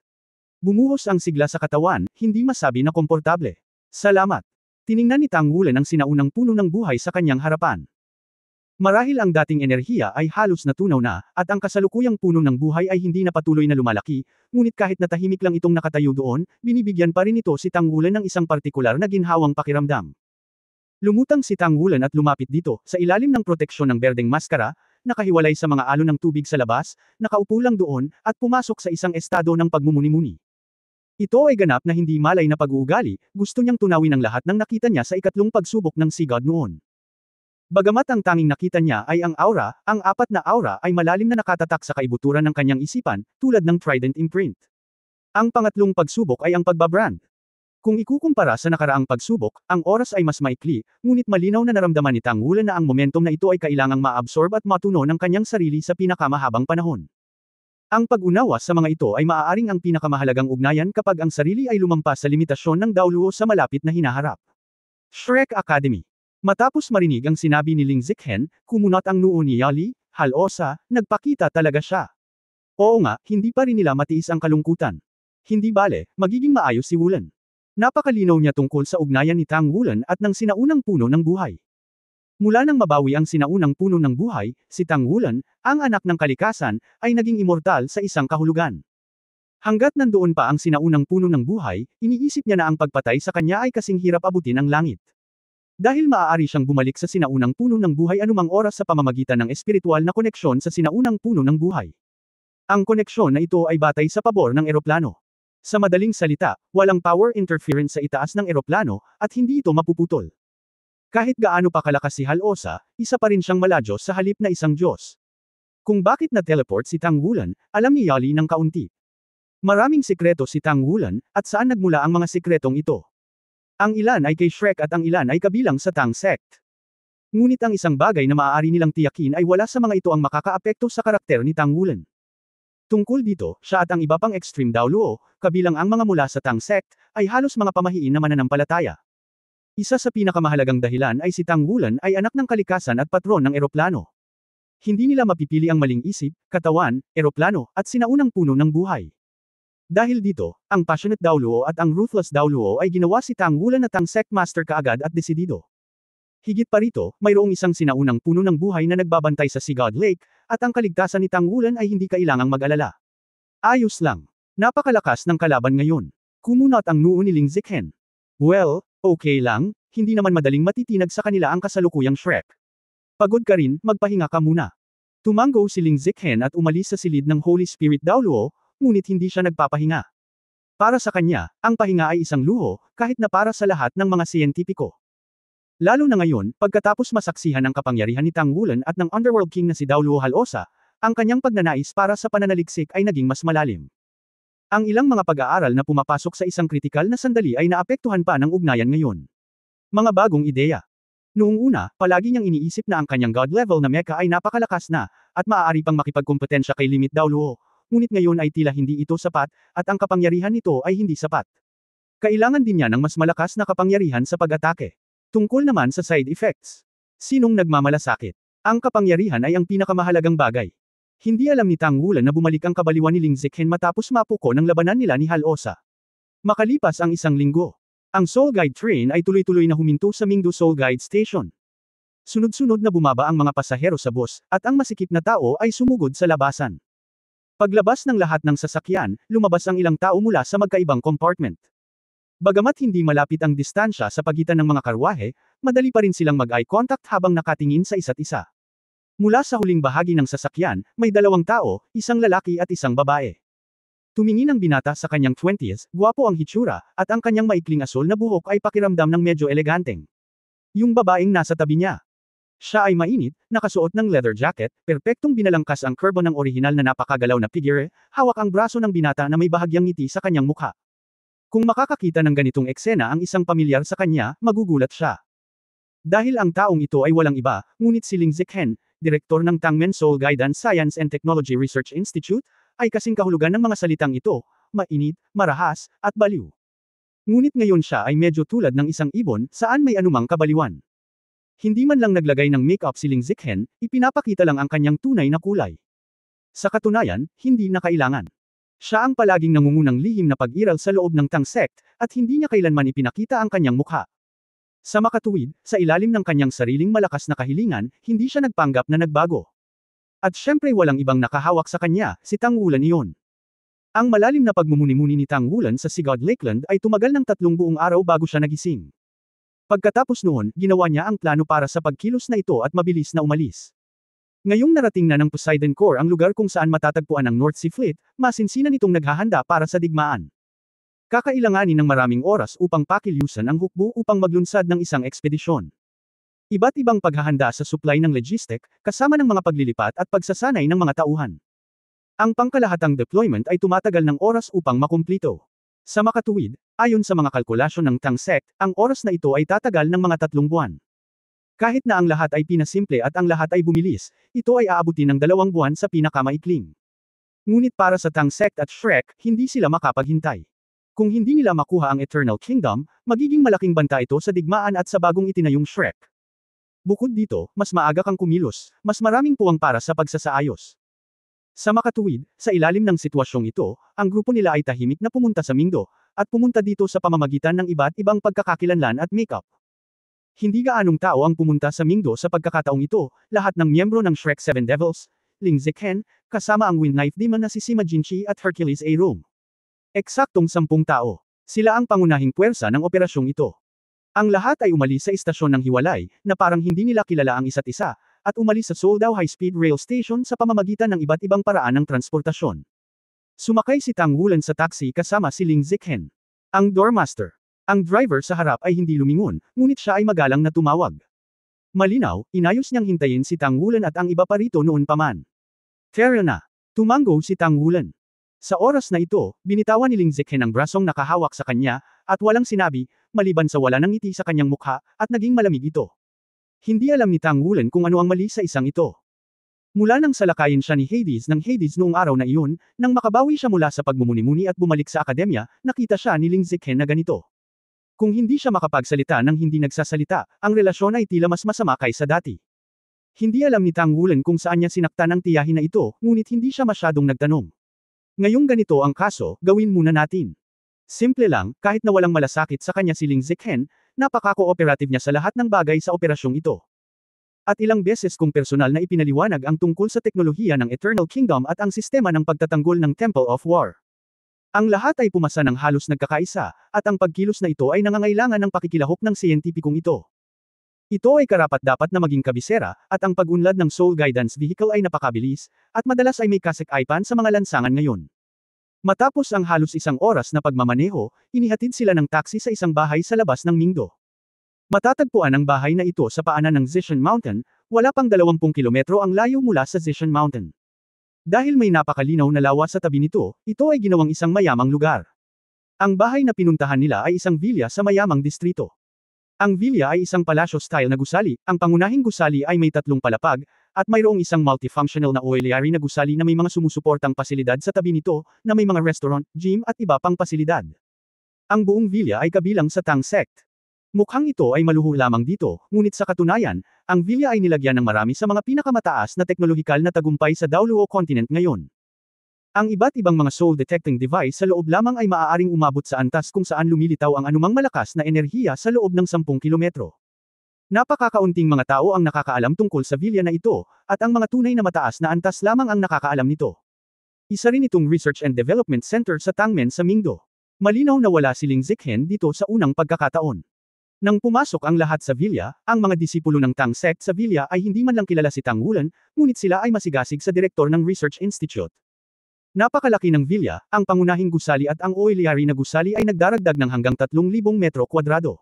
Bumuhos ang sigla sa katawan, hindi masabi na komportable. Salamat. Tiningnan ni Tang Wulan ang sinaunang puno ng buhay sa kanyang harapan. Marahil ang dating enerhiya ay halos natunaw na, at ang kasalukuyang puno ng buhay ay hindi na patuloy na lumalaki, ngunit kahit na tahimik lang itong nakatayo doon, binibigyan pa rin ito si Tang Wulan ng isang partikular na ginhawang pakiramdam. Lumutang si Tang Wulan at lumapit dito, sa ilalim ng proteksyon ng berdeng maskara, nakahiwalay sa mga alon ng tubig sa labas, nakaupo lang doon, at pumasok sa isang estado ng pagmumuni-muni. Ito ay ganap na hindi malay na pag-uugali, gusto niyang tunawin ang lahat ng nakita niya sa ikatlong pagsubok ng Sea God noon. Bagamat ang tanging nakita niya ay ang aura, ang apat na aura ay malalim na nakatatak sa kaibuturan ng kanyang isipan, tulad ng Trident imprint. Ang pangatlong pagsubok ay ang pagbabrand. Kung ikukumpara sa nakaraang pagsubok, ang oras ay mas maikli, ngunit malinaw na naramdaman ni Tang Wulan na ang momentum na ito ay kailangang ma-absorb at matuno ng kanyang sarili sa pinakamahabang panahon. Ang pag-unawa sa mga ito ay maaaring ang pinakamahalagang ugnayan kapag ang sarili ay lumampas sa limitasyon ng Daoluo sa malapit na hinaharap. Shrek Academy. Matapos marinig ang sinabi ni Ling Zichen, kumunat ang noo ni Yali, halosa, nagpakita talaga siya. Oo nga, hindi pa rin nila matiis ang kalungkutan. Hindi bale, magiging maayos si Wulan. Napakalinaw niya tungkol sa ugnayan ni Tang Wulan at ng sinaunang puno ng buhay. Mula nang mabawi ang sinaunang puno ng buhay, si Tang Wulan, ang anak ng kalikasan, ay naging immortal sa isang kahulugan. Hanggat nandoon pa ang sinaunang puno ng buhay, iniisip niya na ang pagpatay sa kanya ay kasing hirap abutin ang langit. Dahil maaari siyang bumalik sa sinaunang puno ng buhay anumang oras sa pamamagitan ng espiritual na koneksyon sa sinaunang puno ng buhay. Ang koneksyon na ito ay batay sa pabor ng eroplano. Sa madaling salita, walang power interference sa itaas ng eroplano, at hindi ito mapuputol. Kahit gaano pa kalakas si Halosa, isa pa rin siyang maladyos sa halip na isang Diyos. Kung bakit na-teleport si Tang Wulan, alam ni Yali ng kaunti. Maraming sikreto si Tang Wulan, at saan nagmula ang mga sikretong ito? Ang ilan ay kay Shrek at ang ilan ay kabilang sa Tang Sect. Ngunit ang isang bagay na maaari nilang tiyakin ay wala sa mga ito ang makakaapekto sa karakter ni Tang Wulan. Tungkol dito, siya at ang iba pang extreme Daoluo, kabilang ang mga mula sa Tang Sect, ay halos mga pamahiin na mananampalataya. Isa sa pinakamahalagang dahilan ay si Tang Wulan ay anak ng kalikasan at patron ng eroplano. Hindi nila mapipili ang maling isip, katawan, eroplano, at sinaunang puno ng buhay. Dahil dito, ang passionate Daoluo at ang ruthless Daoluo ay ginawa si Tang Wulan na Tang Sect Master kaagad at desidido. Higit pa rito, mayroong isang sinaunang puno ng buhay na nagbabantay sa Sea God Lake, at ang kaligtasan ni Tang Wulan ay hindi kailangang mag-alala. Ayos lang. Napakalakas ng kalaban ngayon. Kumunat ang noo ni Ling Zichen. Well, okay lang, hindi naman madaling matitinag sa kanila ang kasalukuyang Shrek. Pagod ka rin, magpahinga ka muna. Tumango si Ling Zichen at umalis sa silid ng Holy Spirit Daoluo, ngunit hindi siya nagpapahinga. Para sa kanya, ang pahinga ay isang luho, kahit na para sa lahat ng mga siyentipiko. Lalo na ngayon, pagkatapos masaksihan ang kapangyarihan ni Tang Wulan at ng Underworld King na si Daoluo Halosa, ang kanyang pagnanais para sa pananaliksik ay naging mas malalim. Ang ilang mga pag-aaral na pumapasok sa isang kritikal na sandali ay naapektuhan pa ng ugnayan ngayon. Mga bagong ideya. Noong una, palagi niyang iniisip na ang kanyang god level na mecha ay napakalakas na, at maaari pang makipagkompetensya kay Limit Daoluo, ngunit ngayon ay tila hindi ito sapat, at ang kapangyarihan nito ay hindi sapat. Kailangan din niya ng mas malakas na kapangyarihan sa pag-atake. Tungkol naman sa side effects. Sinong nagmamalasakit? Ang kapangyarihan ay ang pinakamahalagang bagay. Hindi alam ni Tang Wulan na bumalik ang kabaliwan ni Ling Zichen matapos mapuko ng labanan nila ni Halosa. Makalipas ang isang linggo, ang Soul Guide train ay tuloy-tuloy na huminto sa Mingdu Soul Guide Station. Sunod-sunod na bumaba ang mga pasahero sa bus, at ang masikip na tao ay sumugod sa labasan. Paglabas ng lahat ng sasakyan, lumabas ang ilang tao mula sa magkaibang compartment. Bagamat hindi malapit ang distansya sa pagitan ng mga karwahe, madali pa rin silang mag-eye contact habang nakatingin sa isa't isa. Mula sa huling bahagi ng sasakyan, may dalawang tao, isang lalaki at isang babae. Tumingin ang binata sa kanyang 20s, gwapo ang hitsura, at ang kanyang maikling asul na buhok ay pakiramdam ng medyo eleganteng. Yung babaeng nasa tabi niya. Siya ay mainit, nakasuot ng leather jacket, perpektong binalangkas ang kurbo ng orihinal na napakagalaw na figure, hawak ang braso ng binata na may bahagyang ngiti sa kanyang mukha. Kung makakakita ng ganitong eksena ang isang pamilyar sa kanya, magugulat siya. Dahil ang taong ito ay walang iba, ngunit si Ling Zichen, direktor ng Tangmen Soul Guidance Science and Technology Research Institute, ay kasing kahulugan ng mga salitang ito, mainit, marahas, at baliw. Ngunit ngayon siya ay medyo tulad ng isang ibon, saan may anumang kabaliwan. Hindi man lang naglagay ng make-up si Ling Zichen, ipinapakita lang ang kanyang tunay na kulay. Sa katunayan, hindi na kailangan. Siya ang palaging nangungunang lihim na pag-iral sa loob ng Tang Sect, at hindi niya kailanman ipinakita ang kanyang mukha. Sa makatuwid, sa ilalim ng kanyang sariling malakas na kahilingan, hindi siya nagpanggap na nagbago. At syempre walang ibang nakahawak sa kanya, si Tang Wulan iyon. Ang malalim na pagmumuni-muni ni Tang Wulan sa Sea God Lakeland ay tumagal ng 3 buong araw bago siya nagising. Pagkatapos noon, ginawa niya ang plano para sa pagkilos na ito at mabilis na umalis. Ngayong narating na ng Poseidon Core ang lugar kung saan matatagpuan ang North Sea Fleet, masinsinan itong naghahanda para sa digmaan. Kakailanganin ng maraming oras upang pakilyusan ang hukbo upang maglunsad ng isang ekspedisyon. Iba't ibang paghahanda sa supply ng logistic, kasama ng mga paglilipat at pagsasanay ng mga tauhan. Ang pangkalahatang deployment ay tumatagal ng oras upang makumplito. Sa makatuwid, ayon sa mga kalkulasyon ng Tang Sect, ang oras na ito ay tatagal ng mga 3 buwan. Kahit na ang lahat ay pinasimple at ang lahat ay bumilis, ito ay aabutin ng 2 buwan sa pinakamaikling. Ngunit para sa Tang Sect at Shrek, hindi sila makapaghintay. Kung hindi nila makuha ang Eternal Kingdom, magiging malaking banta ito sa digmaan at sa bagong itinayong Shrek. Bukod dito, mas maaga kang kumilos, mas maraming puwang para sa pagsasaayos. Sa makatuwid, sa ilalim ng sitwasyong ito, ang grupo nila ay tahimik na pumunta sa Mingdo, at pumunta dito sa pamamagitan ng iba't ibang pagkakakilanlan at makeup. Hindi gaanong tao ang pumunta sa Mingdo sa pagkakataong ito, lahat ng miyembro ng Shrek Seven Devils, Ling Zichen, kasama ang Wind Knife Demon na si Sima Jinchi at Hercules A. Rome. Eksaktong 10 tao. Sila ang pangunahing puwersa ng operasyong ito. Ang lahat ay umalis sa istasyon ng hiwalay, na parang hindi nila kilala ang isa't isa, at umalis sa Soldao High-Speed Rail Station sa pamamagitan ng iba't ibang paraan ng transportasyon. Sumakay si Tang Wulan sa taxi kasama si Ling Zichen. Ang doormaster. Ang driver sa harap ay hindi lumingon, ngunit siya ay magalang na tumawag. Malinaw, inayos niyang hintayin si Tang Wulan at ang iba pa rito noon pa man. Tara na. Tumango si Tang Wulan. Sa oras na ito, binitawan ni Ling Zichen ang brasong nakahawak sa kanya, at walang sinabi, maliban sa wala ng ngiti sa kanyang mukha, at naging malamig ito. Hindi alam ni Tang Wulan kung ano ang mali sa isang ito. Mula nang salakayin siya ni Hades ng Hades noong araw na iyon, nang makabawi siya mula sa pagmumuni-muni at bumalik sa akademya, nakita siya ni Ling Zichen na ganito. Kung hindi siya makapagsalita nang hindi nagsasalita, ang relasyon ay tila mas masama kaysa dati. Hindi alam ni Tang Wulan kung saan niya sinaktan ang tiyahin na ito, ngunit hindi siya masyadong nagtanong. Ngayong ganito ang kaso, gawin muna natin. Simple lang, kahit na walang malasakit sa kanya si Ling Zichen, napaka-cooperative niya sa lahat ng bagay sa operasyong ito. At ilang beses kong personal na ipinaliwanag ang tungkol sa teknolohiya ng Eternal Kingdom at ang sistema ng pagtatanggol ng Temple of War. Ang lahat ay pumasa ng halos nagkakaisa, at ang pagkilos na ito ay nangangailangan ng pakikilahok ng siyentipikong ito. Ito ay karapat-dapat na maging kabisera, at ang pag-unlad ng Soul Guidance Vehicle ay napakabilis, at madalas ay may kasekaipan sa mga lansangan ngayon. Matapos ang halos 1 oras na pagmamaneho, inihatid sila ng taxi sa isang bahay sa labas ng Mingdo. Matatagpuan ang bahay na ito sa paanan ng Zishan Mountain, wala pang 20 kilometro ang layo mula sa Zishan Mountain. Dahil may napakalinaw na lawa sa tabi nito, ito ay ginawang isang mayamang lugar. Ang bahay na pinuntahan nila ay isang villa sa mayamang distrito. Ang villa ay isang palasyo-style na gusali, ang pangunahing gusali ay may 3 palapag, at mayroong isang multifunctional na oiliary na gusali na may mga sumusuportang pasilidad sa tabi nito, na may mga restaurant, gym at iba pang pasilidad. Ang buong villa ay kabilang sa Tang Sect. Mukhang ito ay maluho lamang dito, ngunit sa katunayan, ang villa ay nilagyan ng marami sa mga pinakamataas na teknolohikal na tagumpay sa Daoluo Continent ngayon. Ang iba't ibang mga soul detecting device sa loob lamang ay maaaring umabot sa antas kung saan lumilitaw ang anumang malakas na enerhiya sa loob ng 10 kilometro. Napakakaunting mga tao ang nakakaalam tungkol sa villa na ito, at ang mga tunay na mataas na antas lamang ang nakakaalam nito. Isa rin itong Research and Development Center sa Tangmen sa Mingdo. Malinaw na wala si Ling Zichen dito sa unang pagkakataon. Nang pumasok ang lahat sa villa, ang mga disipulo ng Tang Sect sa villa ay hindi man lang kilala si Tang Wulan, ngunit sila ay masigasig sa direktor ng Research Institute. Napakalaki ng villa, ang pangunahing gusali at ang oiliary na gusali ay nagdaragdag ng hanggang 3,000 metro kwadrado.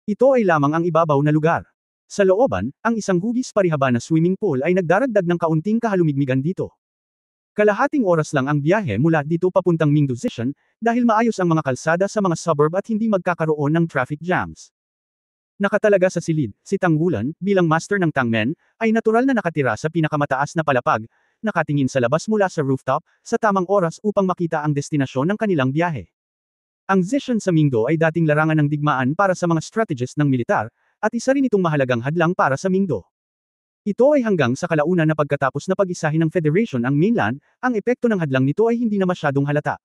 Ito ay lamang ang ibabaw na lugar. Sa looban, ang isang hugis parihaba na swimming pool ay nagdaragdag ng kaunting kahalumigmigan dito. Kalahating oras lang ang biyahe mula dito papuntang Mingdo Zishan, dahil maayos ang mga kalsada sa mga suburb at hindi magkakaroon ng traffic jams. Nakatalaga sa silid, si Tang Wulan, bilang master ng Tangmen, ay natural na nakatira sa pinakamataas na palapag, nakatingin sa labas mula sa rooftop, sa tamang oras upang makita ang destinasyon ng kanilang biyahe. Ang Zishan sa Mingdo ay dating larangan ng digmaan para sa mga strategist ng militar, at isa rin itong mahalagang hadlang para sa Mingdo. Ito ay hanggang sa kalaunan na pagkatapos na pag-isahin ng Federation ang mainland, ang epekto ng hadlang nito ay hindi na masyadong halata.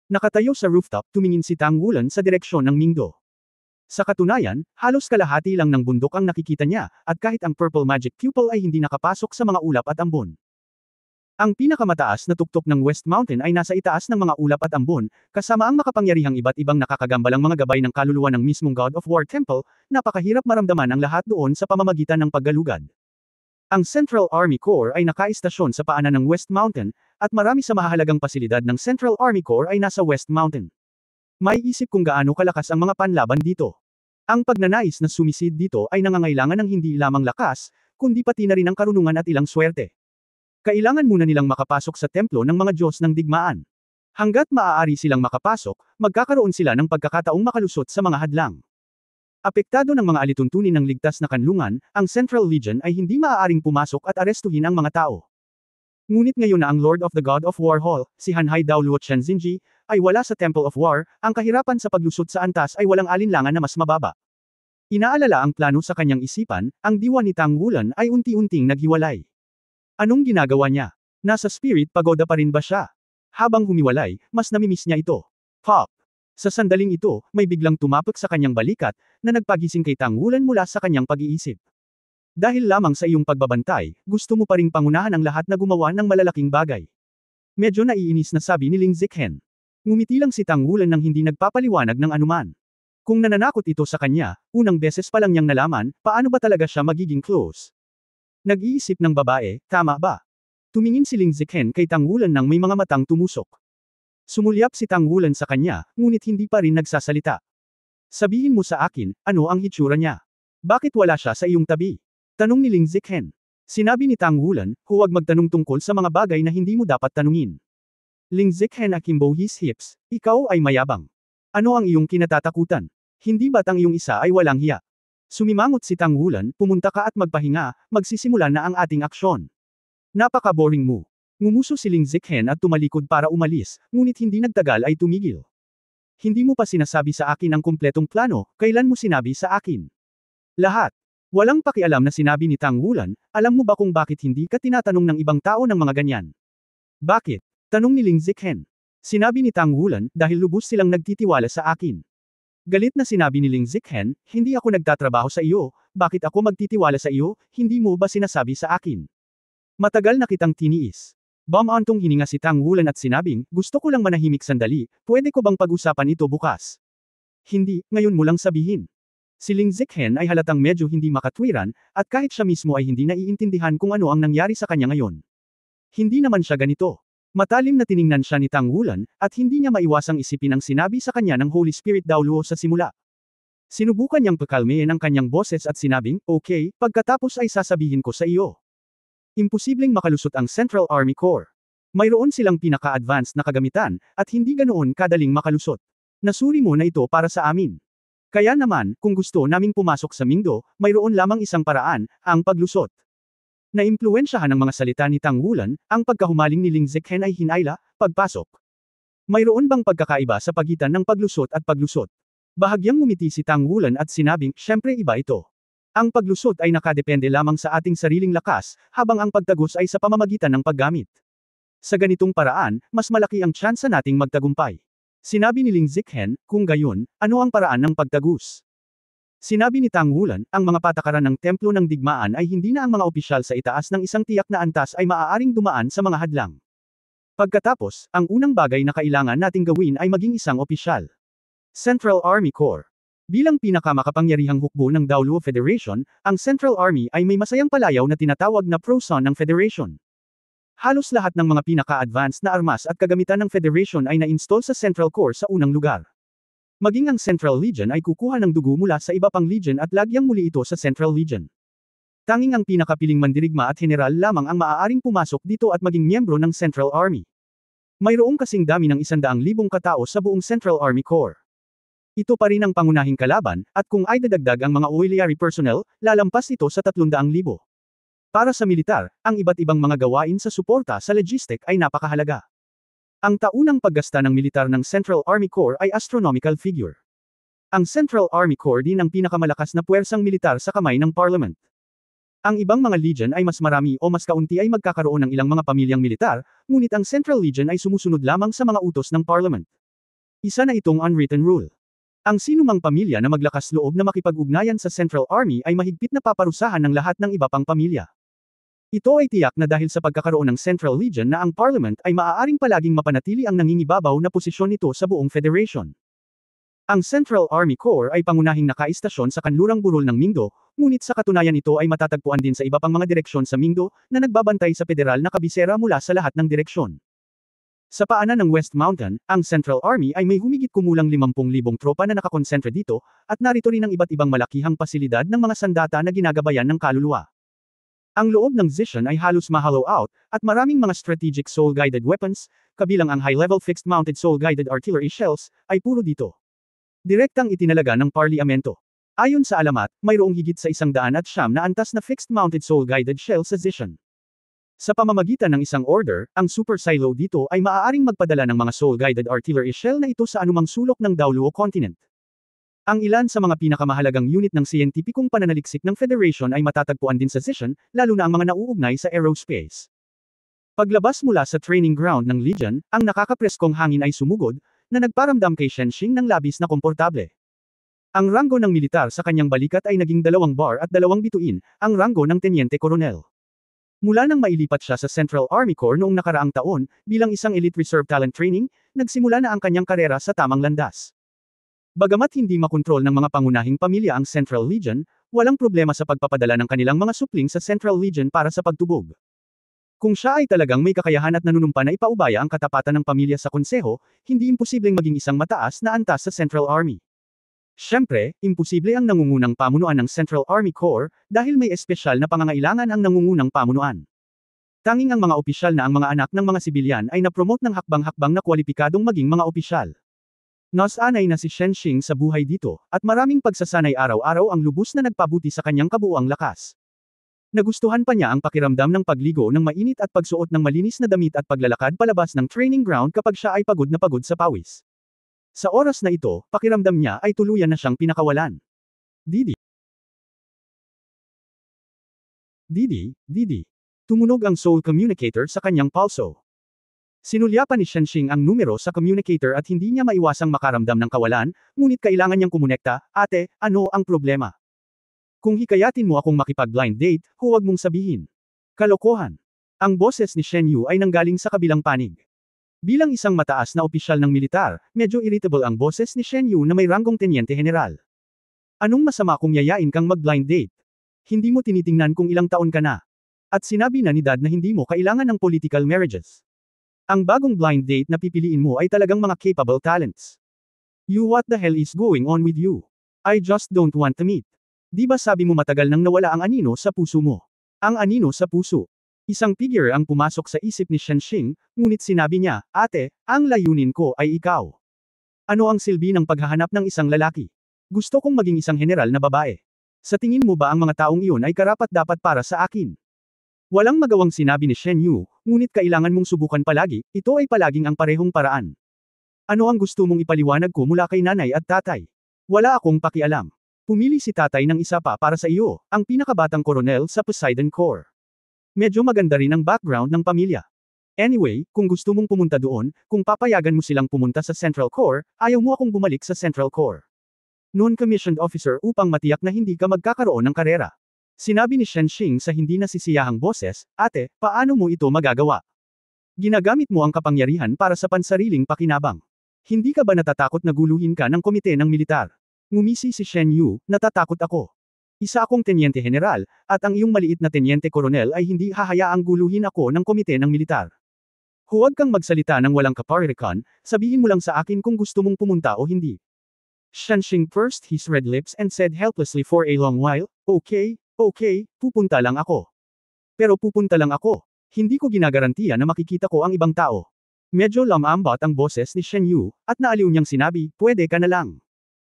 Nakatayo sa rooftop, tumingin si Tang Wulan sa direksyon ng Mingdo. Sa katunayan, halos kalahati lang ng bundok ang nakikita niya, at kahit ang Purple Magic Pupil ay hindi nakapasok sa mga ulap at ambon. Ang pinakamataas na tuktok ng West Mountain ay nasa itaas ng mga ulap at ambon, kasama ang makapangyarihang iba't ibang nakakagambalang mga gabay ng kaluluwa ng mismong God of War Temple, napakahirap maramdaman ang lahat doon sa pamamagitan ng paggalugad. Ang Central Army Corps ay nakaistasyon sa paanan ng West Mountain, at marami sa mahahalagang pasilidad ng Central Army Corps ay nasa West Mountain. May isip kung gaano kalakas ang mga panlaban dito. Ang pagnanais na sumisid dito ay nangangailangan ng hindi lamang lakas, kundi pati na rin ang karunungan at ilang swerte. Kailangan muna nilang makapasok sa templo ng mga Diyos ng digmaan. Hanggat maaari silang makapasok, magkakaroon sila ng pagkakataong makalusot sa mga hadlang. Apektado ng mga alituntunin ng ligtas na kanlungan, ang Central Legion ay hindi maaaring pumasok at arestuhin ang mga tao. Ngunit ngayon na ang Lord of the God of War Hall, si Hanhai Daoluo Chenzinji, ay wala sa Temple of War, ang kahirapan sa paglusot sa antas ay walang alinlangan na mas mababa. Inaalala ang plano sa kanyang isipan, ang diwa ni Tang Wulan ay unti-unting naghiwalay. Anong ginagawa niya? Nasa spirit pagoda pa rin ba siya? Habang humiwalay, mas namimiss niya ito. Pop! Sa sandaling ito, may biglang tumapok sa kanyang balikat, na nagpagising kay Tang Wulan mula sa kanyang pag-iisip. Dahil lamang sa iyong pagbabantay, gusto mo pa ring pangunahan ang lahat na gumawa ng malalaking bagay. Medyo naiinis na sabi ni Ling Ziqhen. Ngumiti lang si Tang Wulan nang hindi nagpapaliwanag ng anuman. Kung nananakot ito sa kanya, unang beses pa lang niyang nalaman, paano ba talaga siya magiging close. Nag-iisip ng babae, tama ba? Tumingin si Ling Ziqhen kay Tang Wulan nang may mga matang tumusok. Sumulyap si Tang Wulan sa kanya, ngunit hindi pa rin nagsasalita. Sabihin mo sa akin, ano ang hitsura niya? Bakit wala siya sa iyong tabi? Tanong ni Ling Ziqhen. Sinabi ni Tang Wulan, huwag magtanong tungkol sa mga bagay na hindi mo dapat tanungin. Ling Ziqhen akimbo his hips, ikaw ay mayabang. Ano ang iyong kinatatakutan? Hindi ba't ang iyong isa ay walang hiya? Sumimangot si Tang Wulan, pumunta ka at magpahinga, magsisimula na ang ating aksyon. Napaka-boring mo. Ngumuso si Ling Ziqhen at tumalikod para umalis, ngunit hindi nagtagal ay tumigil. Hindi mo pa sinasabi sa akin ang kumpletong plano, kailan mo sinabi sa akin? Lahat. Walang pakialam na sinabi ni Tang Wulan, alam mo ba kung bakit hindi ka tinatanong ng ibang tao ng mga ganyan? Bakit? Tanong ni Ling Ziqhen. Sinabi ni Tang Wulan, dahil lubos silang nagtitiwala sa akin. Galit na sinabi ni Ling Ziqhen, hindi ako nagtatrabaho sa iyo, bakit ako magtitiwala sa iyo, hindi mo ba sinasabi sa akin? Matagal na kitang tiniis. Bumantong hininga si Tang Wulan at sinabing, gusto ko lang manahimik sandali, pwede ko bang pag-usapan ito bukas? Hindi, ngayon mo lang sabihin. Si Ling Ziqhen ay halatang medyo hindi makatwiran, at kahit siya mismo ay hindi naiintindihan kung ano ang nangyari sa kanya ngayon. Hindi naman siya ganito. Matalim na tiningnan siya ni Tang Wulan, at hindi niya maiwasang isipin ang sinabi sa kanya ng Holy Spirit Daoluo sa simula. Sinubukan niyang pakalmayin ang kanyang boses at sinabing, okay, pagkatapos ay sasabihin ko sa iyo. Imposibleng makalusot ang Central Army Corps. Mayroon silang pinaka-advanced na kagamitan, at hindi ganoon kadaling makalusot. Nasuri mo na ito para sa amin. Kaya naman, kung gusto naming pumasok sa Mingdo, mayroon lamang isang paraan, ang paglusot. Naimpluwensyahan ng mga salita ni Tang Wulan, ang pagkahumaling ni Ling Ziqhen ay hinayla, pagpasok. Mayroon bang pagkakaiba sa pagitan ng paglusot at paglusot? Bahagyang ngumiti si Tang Wulan at sinabing, syempre iba ito. Ang paglusot ay nakadepende lamang sa ating sariling lakas, habang ang pagtagos ay sa pamamagitan ng paggamit. Sa ganitong paraan, mas malaki ang tsansa nating magtagumpay. Sinabi ni Ling Ziqhen, kung gayon, ano ang paraan ng pagtagos? Sinabi ni Tang Wulan, ang mga patakaran ng templo ng digmaan ay hindi na ang mga opisyal sa itaas ng isang tiyak na antas ay maaaring dumaan sa mga hadlang. Pagkatapos, ang unang bagay na kailangan nating gawin ay maging isang opisyal. Central Army Corps. Bilang pinakamakapangyarihang hukbo ng Daoluo Federation, ang Central Army ay may masayang palayaw na tinatawag na Pro-Son ng Federation. Halos lahat ng mga pinaka-advanced na armas at kagamitan ng Federation ay na-install sa Central Corps sa unang lugar. Maging ang Central Legion ay kukuha ng dugo mula sa iba pang legion at lagyang muli ito sa Central Legion. Tanging ang pinakapiling mandirigma at general lamang ang maaaring pumasok dito at maging miyembro ng Central Army. Mayroong kasing dami ng 100,000 katao sa buong Central Army Corps. Ito pa rin ang pangunahing kalaban, at kung ay dadagdag ang mga auxiliary personnel, lalampas ito sa 300,000. Para sa militar, ang iba't ibang mga gawain sa suporta sa logistic ay napakahalaga. Ang taunang paggasta ng militar ng Central Army Corps ay astronomical figure. Ang Central Army Corps din ang pinakamalakas na puwersang militar sa kamay ng Parliament. Ang ibang mga legion ay mas marami o mas kaunti ay magkakaroon ng ilang mga pamilyang militar, ngunit ang Central Legion ay sumusunod lamang sa mga utos ng Parliament. Isa na itong unwritten rule. Ang sinumang pamilya na maglakas loob na makipag-ugnayan sa Central Army ay mahigpit na paparusahan ng lahat ng iba pang pamilya. Ito ay tiyak na dahil sa pagkakaroon ng Central Legion na ang Parliament ay maaaring palaging mapanatili ang nangingibabaw na posisyon nito sa buong Federation. Ang Central Army Corps ay pangunahing nakaistasyon sa kanlurang burol ng Mingdo, ngunit sa katunayan ito ay matatagpuan din sa iba pang mga direksyon sa Mingdo na nagbabantay sa federal na kabisera mula sa lahat ng direksyon. Sa paanan ng West Mountain, ang Central Army ay may humigit kumulang 50,000 tropa na nakakonsentra dito, at narito rin ang iba't ibang malakihang pasilidad ng mga sandata na ginagabayan ng kaluluwa. Ang loob ng Zixian ay halos ma-hollow out, at maraming mga strategic soul-guided weapons, kabilang ang high-level fixed-mounted soul-guided artillery shells, ay puro dito. Direktang itinalaga ng Parliamento. Ayon sa alamat, mayroong higit sa 109 na antas na fixed-mounted soul-guided shell sa Zixian. Sa pamamagitan ng isang order, ang super silo dito ay maaaring magpadala ng mga soul-guided artillery shell na ito sa anumang sulok ng Daoluo continent. Ang ilan sa mga pinakamahalagang unit ng siyentipikong pananaliksik ng Federation ay matatagpuan din sa Zishan, lalo na ang mga nauugnay sa aerospace. Paglabas mula sa training ground ng Legion, ang nakakapreskong hangin ay sumugod, na nagparamdam kay Shenxing ng labis na komportable. Ang ranggo ng militar sa kanyang balikat ay naging 2 bar at 2 bituin, ang ranggo ng Tenyente Koronel. Mula nang mailipat siya sa Central Army Corps noong nakaraang taon, bilang isang elite reserve talent training, nagsimula na ang kanyang karera sa tamang landas. Bagamat hindi makontrol ng mga pangunahing pamilya ang Central Legion, walang problema sa pagpapadala ng kanilang mga supling sa Central Legion para sa pagtubog. Kung siya ay talagang may kakayahan at nanunumpa na ipaubaya ang katapatan ng pamilya sa konseho, hindi imposibleng maging isang mataas na antas sa Central Army. Siyempre, imposible ang nangungunang pamunuan ng Central Army Corps, dahil may espesyal na pangangailangan ang nangungunang pamunuan. Tanging ang mga opisyal na ang mga anak ng mga sibilyan ay napromote ng hakbang-hakbang na kwalipikadong maging mga opisyal. Nasanay na si Shenxing sa buhay dito, at maraming pagsasanay araw-araw ang lubos na nagpabuti sa kanyang kabuuang lakas. Nagustuhan pa niya ang pakiramdam ng pagligo ng mainit at pagsuot ng malinis na damit at paglalakad palabas ng training ground kapag siya ay pagod na pagod sa pawis. Sa oras na ito, pakiramdam niya ay tuluyan na siyang pinakawalan. Didi. Didi. Tumunog ang soul communicator sa kanyang pulso. Sinulyapan ni Shenxing ang numero sa communicator at hindi niya maiwasang makaramdam ng kawalan, ngunit kailangan niyang kumonekta. Ate, ano ang problema? Kung hikayatin mo akong makipag-blind date, huwag mong sabihin. Kalokohan. Ang boses ni Shen Yu ay nanggaling sa kabilang panig. Bilang isang mataas na opisyal ng militar, medyo irritable ang boses ni Shen Yu na may ranggong tenyente general. Anong masama kung yayain kang mag-blind date? Hindi mo tinitingnan kung ilang taon ka na. At sinabi na ni Dad na hindi mo kailangan ng political marriages. Ang bagong blind date na pipiliin mo ay talagang mga capable talents. What the hell is going on with you? I just don't want to meet. Di ba sabi mo matagal nang nawala ang anino sa puso mo? Ang anino sa puso. Isang figure ang pumasok sa isip ni Shenxing, ngunit sinabi niya, ate, ang layunin ko ay ikaw. Ano ang silbi ng paghahanap ng isang lalaki? Gusto kong maging isang general na babae. Sa tingin mo ba ang mga taong iyon ay karapat-dapat para sa akin? Walang magawang sinabi ni Shen Yu, ngunit kailangan mong subukan palagi, ito ay palaging ang parehong paraan. Ano ang gusto mong ipaliwanag ko mula kay nanay at tatay? Wala akong pakialam. Pumili si tatay ng isa pa para sa iyo, ang pinakabatang koronel sa Poseidon Corps. Medyo maganda rin ang background ng pamilya. Anyway, kung gusto mong pumunta doon, kung papayagan mo silang pumunta sa Central Corps, ayaw mo akong bumalik sa Central Corps. Non-commissioned officer upang matiyak na hindi ka magkakaroon ng karera. Sinabi ni Shenxing sa hindi nasisiyahang boses, ate, paano mo ito magagawa? Ginagamit mo ang kapangyarihan para sa pansariling pakinabang. Hindi ka ba natatakot na guluhin ka ng komite ng militar? Ngumisi si Shen Yu, natatakot ako. Isa akong tenyente general, at ang iyong maliit na tenyente koronel ay hindi hahayaang guluhin ako ng komite ng militar. Huwag kang magsalita ng walang kaparirikan, sabihin mo lang sa akin kung gusto mong pumunta o hindi. Shenxing pursed his red lips and said helplessly for a long while, okay, pupunta lang ako. Pero pupunta lang ako. Hindi ko ginagarantiya na makikita ko ang ibang tao. Medyo lamambat ang boses ni Shen Yu, at naaliw niyang sinabi, pwede ka na lang.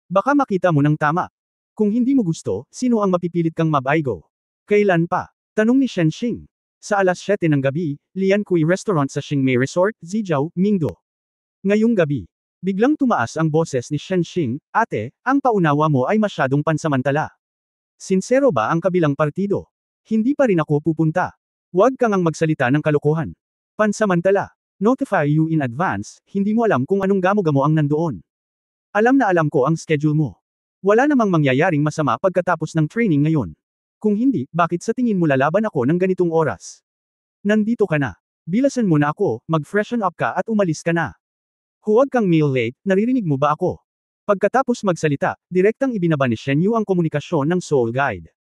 Baka makita mo ng tama. Kung hindi mo gusto, sino ang mapipilit kang mabaigo? Kailan pa? Tanong ni Shenxing. Sa alas 7 ng gabi, Lian Kui Restaurant sa Xingmei Resort, Zizhou, Mingdo. Ngayong gabi, biglang tumaas ang boses ni Shenxing, ate, ang paunawa mo ay masyadong pansamantala. Sinsero ba ang kabilang partido? Hindi pa rin ako pupunta. Huwag kang ang magsalita ng kalokohan. Pansamantala. Notify you in advance, hindi mo alam kung anong gamo-gamo ang nandoon. Alam na alam ko ang schedule mo. Wala namang mangyayaring masama pagkatapos ng training ngayon. Kung hindi, bakit sa tingin mo lalaban ako ng ganitong oras? Nandito ka na. Bilasan mo na ako, mag-freshen up ka at umalis ka na. Huwag kang meal late, naririnig mo ba ako? Pagkatapos magsalita, direktang ibinaba ni Shen Yu ang komunikasyon ng Soul Guide.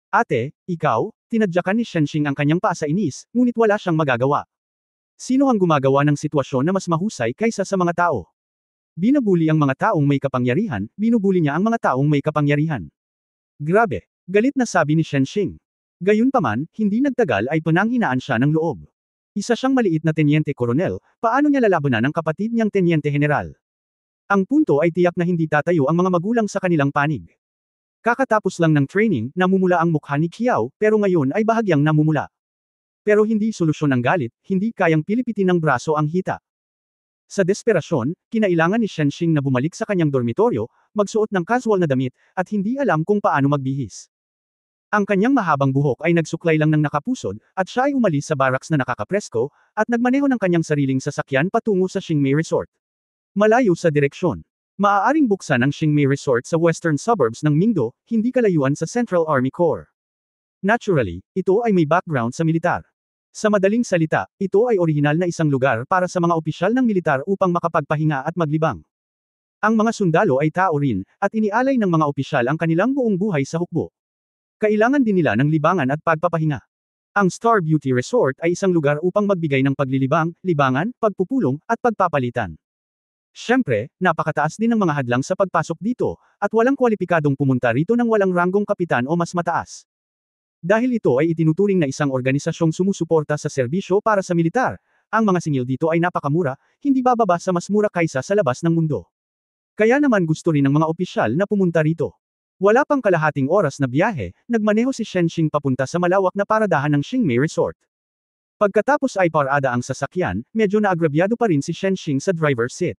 Ate, ikaw, tinadyakan ni Shenxing ang kanyang paa sa inis, ngunit wala siyang magagawa. Sino ang gumagawa ng sitwasyon na mas mahusay kaysa sa mga tao? Binubuli ang mga taong may kapangyarihan, binubuli niya ang mga taong may kapangyarihan. Grabe, galit na sabi ni Shenxing. Gayunpaman, hindi nagtagal ay pananghinaan siya ng loob. Isa siyang maliit na tenyente koronel, paano niya lalabanan ang kapatid niyang tenyente general? Ang punto ay tiyak na hindi tatayo ang mga magulang sa kanilang panig. Kakatapos lang ng training, namumula ang mukha ni Qiao, pero ngayon ay bahagyang namumula. Pero hindi solusyon ng galit, hindi kayang pilipitin ng braso ang hita. Sa desperasyon, kinailangan ni Shenxing na bumalik sa kanyang dormitoryo, magsuot ng casual na damit, at hindi alam kung paano magbihis. Ang kanyang mahabang buhok ay nagsuklay lang ng nakapusod, at siya ay umalis sa barracks na nakakapresko, at nagmaneho ng kanyang sariling sasakyan patungo sa Xingmei Resort. Malayo sa direksyon. Maaaring buksan ang Xingmei Resort sa western suburbs ng Mingdo, hindi kalayuan sa Central Army Corps. Naturally, ito ay may background sa militar. Sa madaling salita, ito ay orihinal na isang lugar para sa mga opisyal ng militar upang makapagpahinga at maglibang. Ang mga sundalo ay tao rin, at inialay ng mga opisyal ang kanilang buong buhay sa hukbo. Kailangan din nila ng libangan at pagpapahinga. Ang Star Beauty Resort ay isang lugar upang magbigay ng paglilibang, libangan, pagpupulong, at pagpapalitan. Siyempre, napakataas din ng mga hadlang sa pagpasok dito, at walang kwalipikadong pumunta rito ng walang ranggong kapitan o mas mataas. Dahil ito ay itinuturing na isang organisasyong sumusuporta sa serbisyo para sa militar, ang mga singil dito ay napakamura, hindi bababa sa mas mura kaysa sa labas ng mundo. Kaya naman gusto rin ng mga opisyal na pumunta rito. Wala pang kalahating oras na biyahe, nagmaneho si Shenxing papunta sa malawak na paradahan ng Xingmei Resort. Pagkatapos ay parada ang sasakyan, medyo naagrabyado pa rin si Shenxing sa driver's seat.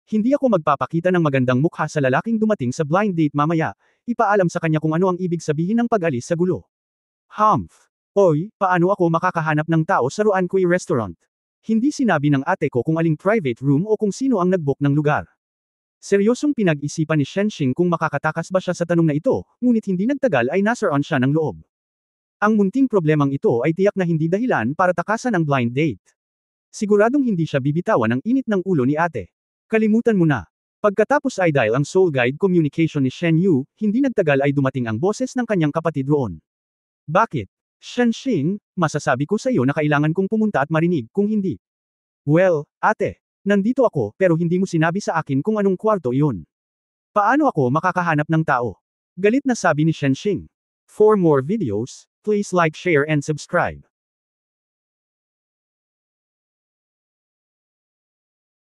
Hindi ako magpapakita ng magandang mukha sa lalaking dumating sa blind date mamaya, ipaalam sa kanya kung ano ang ibig sabihin ng pag-alis sa gulo. Humph! Oy, paano ako makakahanap ng tao sa Ruan Kui Restaurant? Hindi sinabi ng ate ko kung aling private room o kung sino ang nag-book ng lugar. Seryosong pinag-isipan ni Shenxing kung makakatakas ba siya sa tanong na ito, ngunit hindi nagtagal ay nasaron siya ng loob. Ang munting problemang ito ay tiyak na hindi dahilan para takasan ang blind date. Siguradong hindi siya bibitawan ng init ng ulo ni ate. Kalimutan mo na. Pagkatapos ay dahil ang Soul Guide communication ni Shen Yu, hindi nagtagal ay dumating ang boses ng kanyang kapatid roon. Bakit? Shenxing, masasabi ko sa iyo na kailangan kong pumunta at marinig kung hindi. Well, ate. Nandito ako, pero hindi mo sinabi sa akin kung anong kwarto iyon. Paano ako makakahanap ng tao? Galit na sabi ni Shenxing. For more videos, please like, share and subscribe.